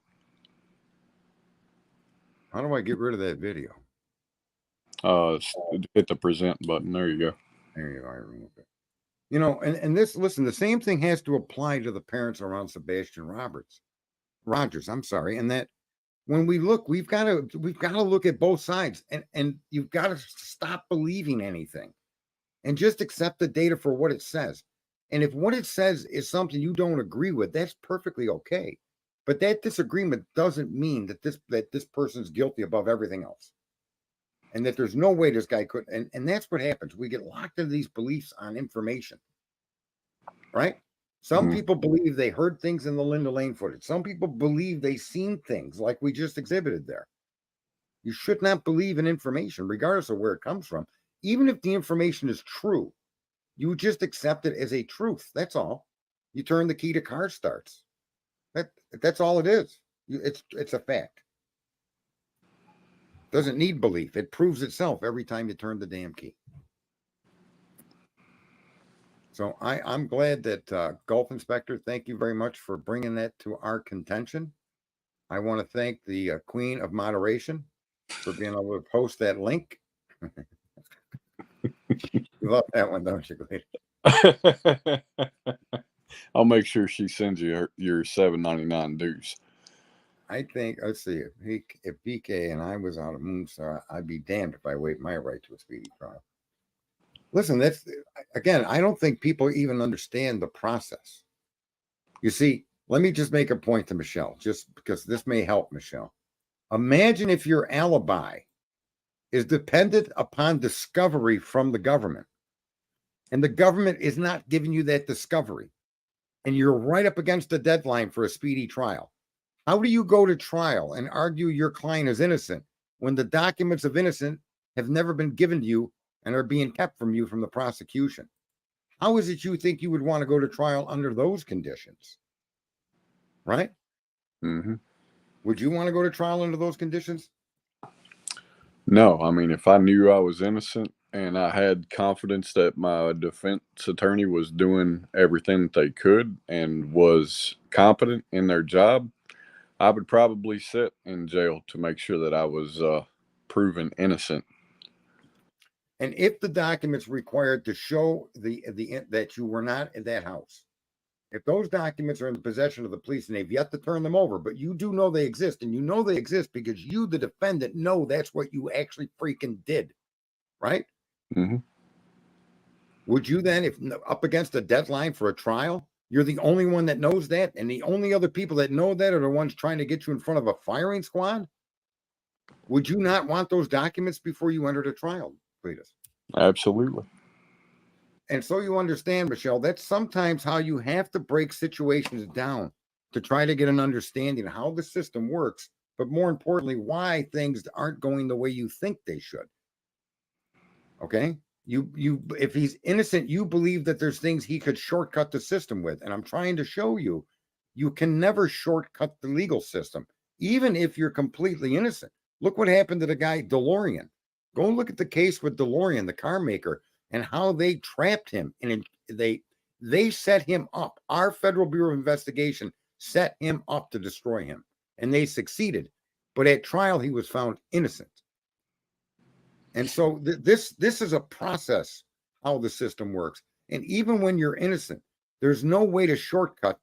How do I get rid of that video? Hit the present button. There you go. There you are. Remove it. And this, listen, the same thing has to apply to the parents around Sebastian Rogers. I'm sorry. And that when we look, we've got to look at both sides and you've got to stop believing anything and just accept the data for what it says. And if what it says is something you don't agree with, that's perfectly okay. But that disagreement doesn't mean that this person's guilty above everything else. And that there's no way this guy could. And that's what happens. We get locked into these beliefs on information. Right? Some people believe they heard things in the Linda Lane footage. Some people believe they seen things like we just exhibited there. You should not believe in information, regardless of where it comes from. Even if the information is true, you just accept it as a truth. That's all. You turn the key to car starts. That's all it is. It's a fact. Doesn't need belief. It proves itself every time you turn the damn key. So I'm glad that Gulf Inspector, thank you very much for bringing that to our contention. I want to thank the Queen of Moderation for being able to post that link. You love that one, don't you, Glade? I'll make sure she sends you your $7.99 dues. I think, let's see, if BK and I was out of Moonstar, I'd be damned if I waived my right to a speedy trial. Listen, again, I don't think people even understand the process. You see, let me just make a point to Michelle, just because this may help Michelle. Imagine if your alibi is dependent upon discovery from the government, and the government is not giving you that discovery, and you're right up against the deadline for a speedy trial. How do you go to trial and argue your client is innocent when the documents of innocence have never been given to you and are being kept from you from the prosecution? How is it you think you would want to go to trial under those conditions? Right? Mm-hmm. Would you want to go to trial under those conditions? No, I mean, if I knew I was innocent and I had confidence that my defense attorney was doing everything that they could and was competent in their job, I would probably sit in jail to make sure that I was proven innocent. And if the documents required to show that you were not in that house, if those documents are in the possession of the police and they've yet to turn them over, but you do know they exist, and you know they exist because you, the defendant, know that's what you actually freaking did, right? Mm-hmm. Would you then, if up against a deadline for a trial, you're the only one that knows that, and the only other people that know that are the ones trying to get you in front of a firing squad? Would you not want those documents before you entered a trial, Cletus? Absolutely. And so you understand, Michelle, that's sometimes how you have to break situations down to try to get an understanding of how the system works, but more importantly, why things aren't going the way you think they should. Okay? If he's innocent, you believe that there's things he could shortcut the system with. And I'm trying to show you, you can never shortcut the legal system, even if you're completely innocent. Look what happened to the guy, DeLorean. Go look at the case with DeLorean, the car maker, and how they trapped him. And they set him up. Our Federal Bureau of Investigation set him up to destroy him. And they succeeded. But at trial, he was found innocent. And so this is a process, how the system works. And even when you're innocent, there's no way to shortcut.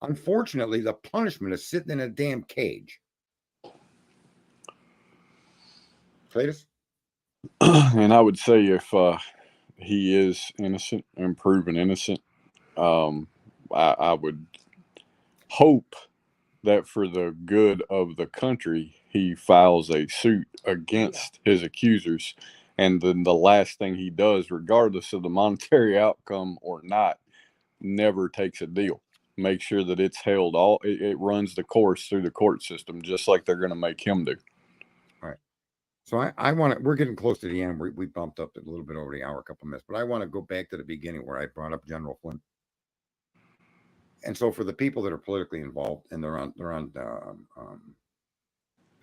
Unfortunately, the punishment is sitting in a damn cage. Cletus? And I would say if he is innocent and proven innocent, I would hope that for the good of the country, he files a suit against his accusers. And then the last thing he does, regardless of the monetary outcome or not, never takes a deal. Make sure that it's held it runs the course through the court system, just like they're going to make him do. All right. So I want to, we're getting close to the end. We bumped up a little bit over the hour, a couple minutes, but I want to go back to the beginning where I brought up General Flynn. And so for the people that are politically involved and they're on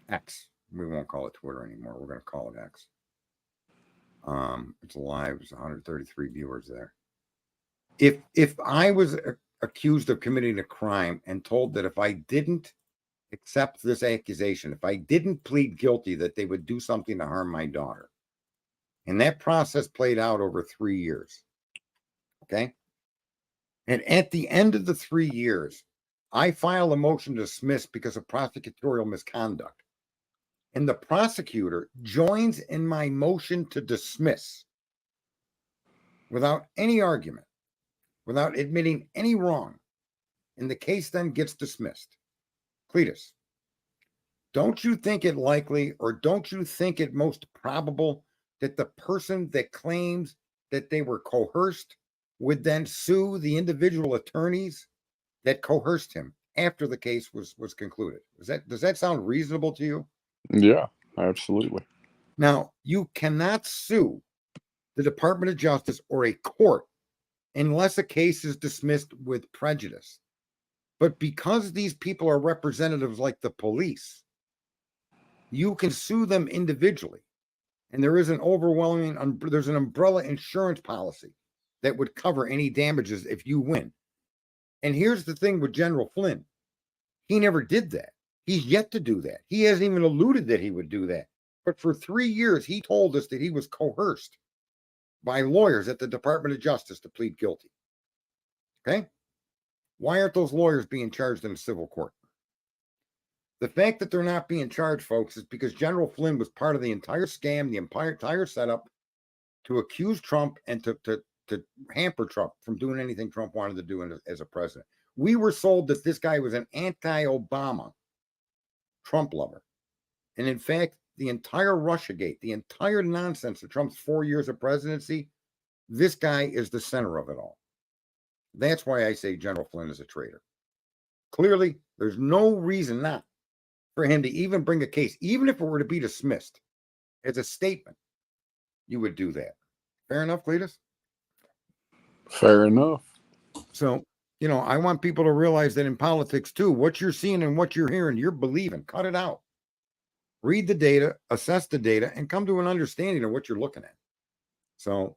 X, we won't call it Twitter anymore. We're going to call it X. It's live. There's 133 viewers there. If I was accused of committing a crime and told that if I didn't accept this accusation, if I didn't plead guilty, that they would do something to harm my daughter, and that process played out over 3 years. Okay. And at the end of the 3 years, I filed a motion to dismiss because of prosecutorial misconduct. And the prosecutor joins in my motion to dismiss without any argument, without admitting any wrong. And the case then gets dismissed. Cletus, don't you think it likely, or don't you think it most probable that the person that claims that they were coerced would then sue the individual attorneys that coerced him after the case was concluded? Does that sound reasonable to you? Yeah, absolutely. Now, you cannot sue the Department of Justice or a court unless a case is dismissed with prejudice. But because these people are representatives like the police, you can sue them individually. And there is there's an umbrella insurance policy that would cover any damages if you win. And here's the thing with General Flynn. He never did that. He's yet to do that. He hasn't even alluded that he would do that. But for 3 years, he told us that he was coerced by lawyers at the Department of Justice to plead guilty. Okay? Why aren't those lawyers being charged in a civil court? The fact that they're not being charged, folks, is because General Flynn was part of the entire scam, the entire setup to accuse Trump and to hamper Trump from doing anything Trump wanted to do as a president. We were sold that this guy was an anti-Obama Trump lover. And in fact, the entire Russiagate, the entire nonsense of Trump's 4 years of presidency, this guy is the center of it all. That's why I say General Flynn is a traitor. Clearly, there's no reason not for him to even bring a case, even if it were to be dismissed as a statement. You would do that. Fair enough, Cletus? Fair enough. So, I want people to realize that in politics too, what you're seeing and what you're hearing, you're believing. Cut it out. Read the data, assess the data, and come to an understanding of what you're looking at. So,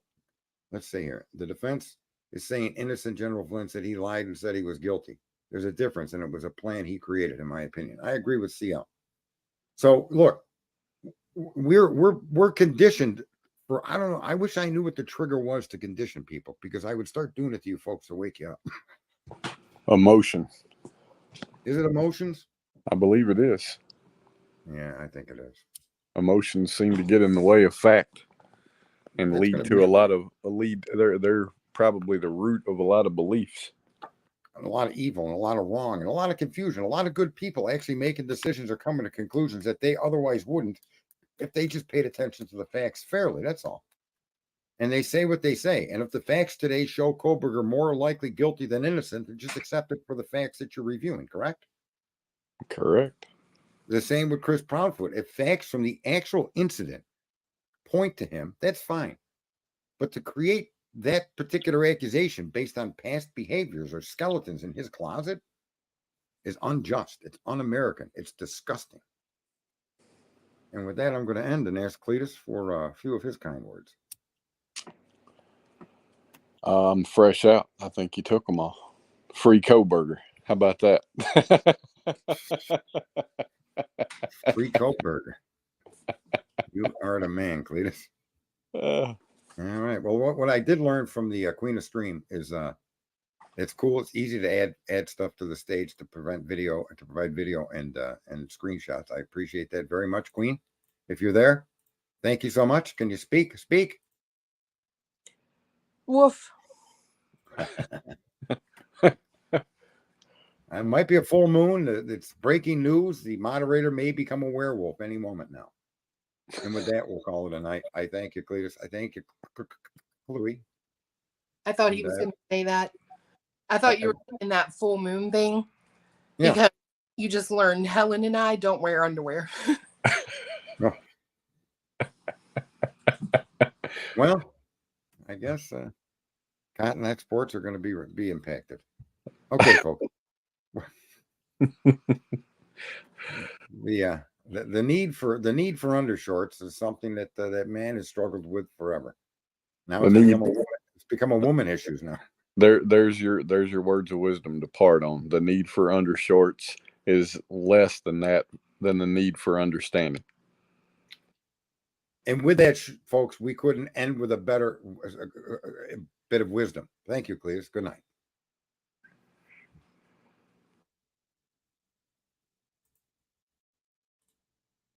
let's see here. The defense is saying innocent General Flynn said he lied and said he was guilty. There's a difference, and it was a plan he created, in my opinion. I agree with CL. So, look, we're conditioned for, I don't know. I wish I knew what the trigger was to condition people, because I would start doing it to you folks to wake you up. Emotion. Is it emotions? I believe it is. Yeah, I think it is. Emotions seem to get in the way of fact and That's lead gonna to be- a lot of they're probably the root of a lot of beliefs. And a lot of evil and a lot of wrong and a lot of confusion. A lot of good people actually making decisions or coming to conclusions that they otherwise wouldn't if they just paid attention to the facts fairly. That's all. And they say what they say. And if the facts today show Coburger more likely guilty than innocent, then just accept it for the facts that you're reviewing, correct? Correct. The same with Chris Proudfoot. If facts from the actual incident point to him, that's fine. But to create that particular accusation based on past behaviors or skeletons in his closet is unjust. It's un-American. It's disgusting. And with that, I'm going to end and ask Cletus for a few of his kind words. I'm fresh out. I think you took them all. Free Coburger. How about that? Free Coburger. You are the man, Cletus. All right. Well, what I did learn from the Queen of Stream is it's cool. It's easy to add stuff to the stage to provide video and screenshots. I appreciate that very much, Queen. If you're there, thank you so much. Can you speak? Speak. Woof. It might be a full moon. It's breaking news. The moderator may become a werewolf any moment now. And with that, we'll call it a night. I thank you, Cletus. I thank you, Louis. I thought he was going to say that. I thought you were in that full moon thing. Yeah. Because you just learned Helen and I don't wear underwear. Oh. Well, I guess cotton exports are going to be impacted. Okay, folks. The need for undershorts is something that that man has struggled with forever. Now it's become a woman issues now. There's your words of wisdom to part on. The need for undershorts is less than the need for understanding. And with that, folks, we couldn't end with a better bit of wisdom. Thank you, Cletus. Good night.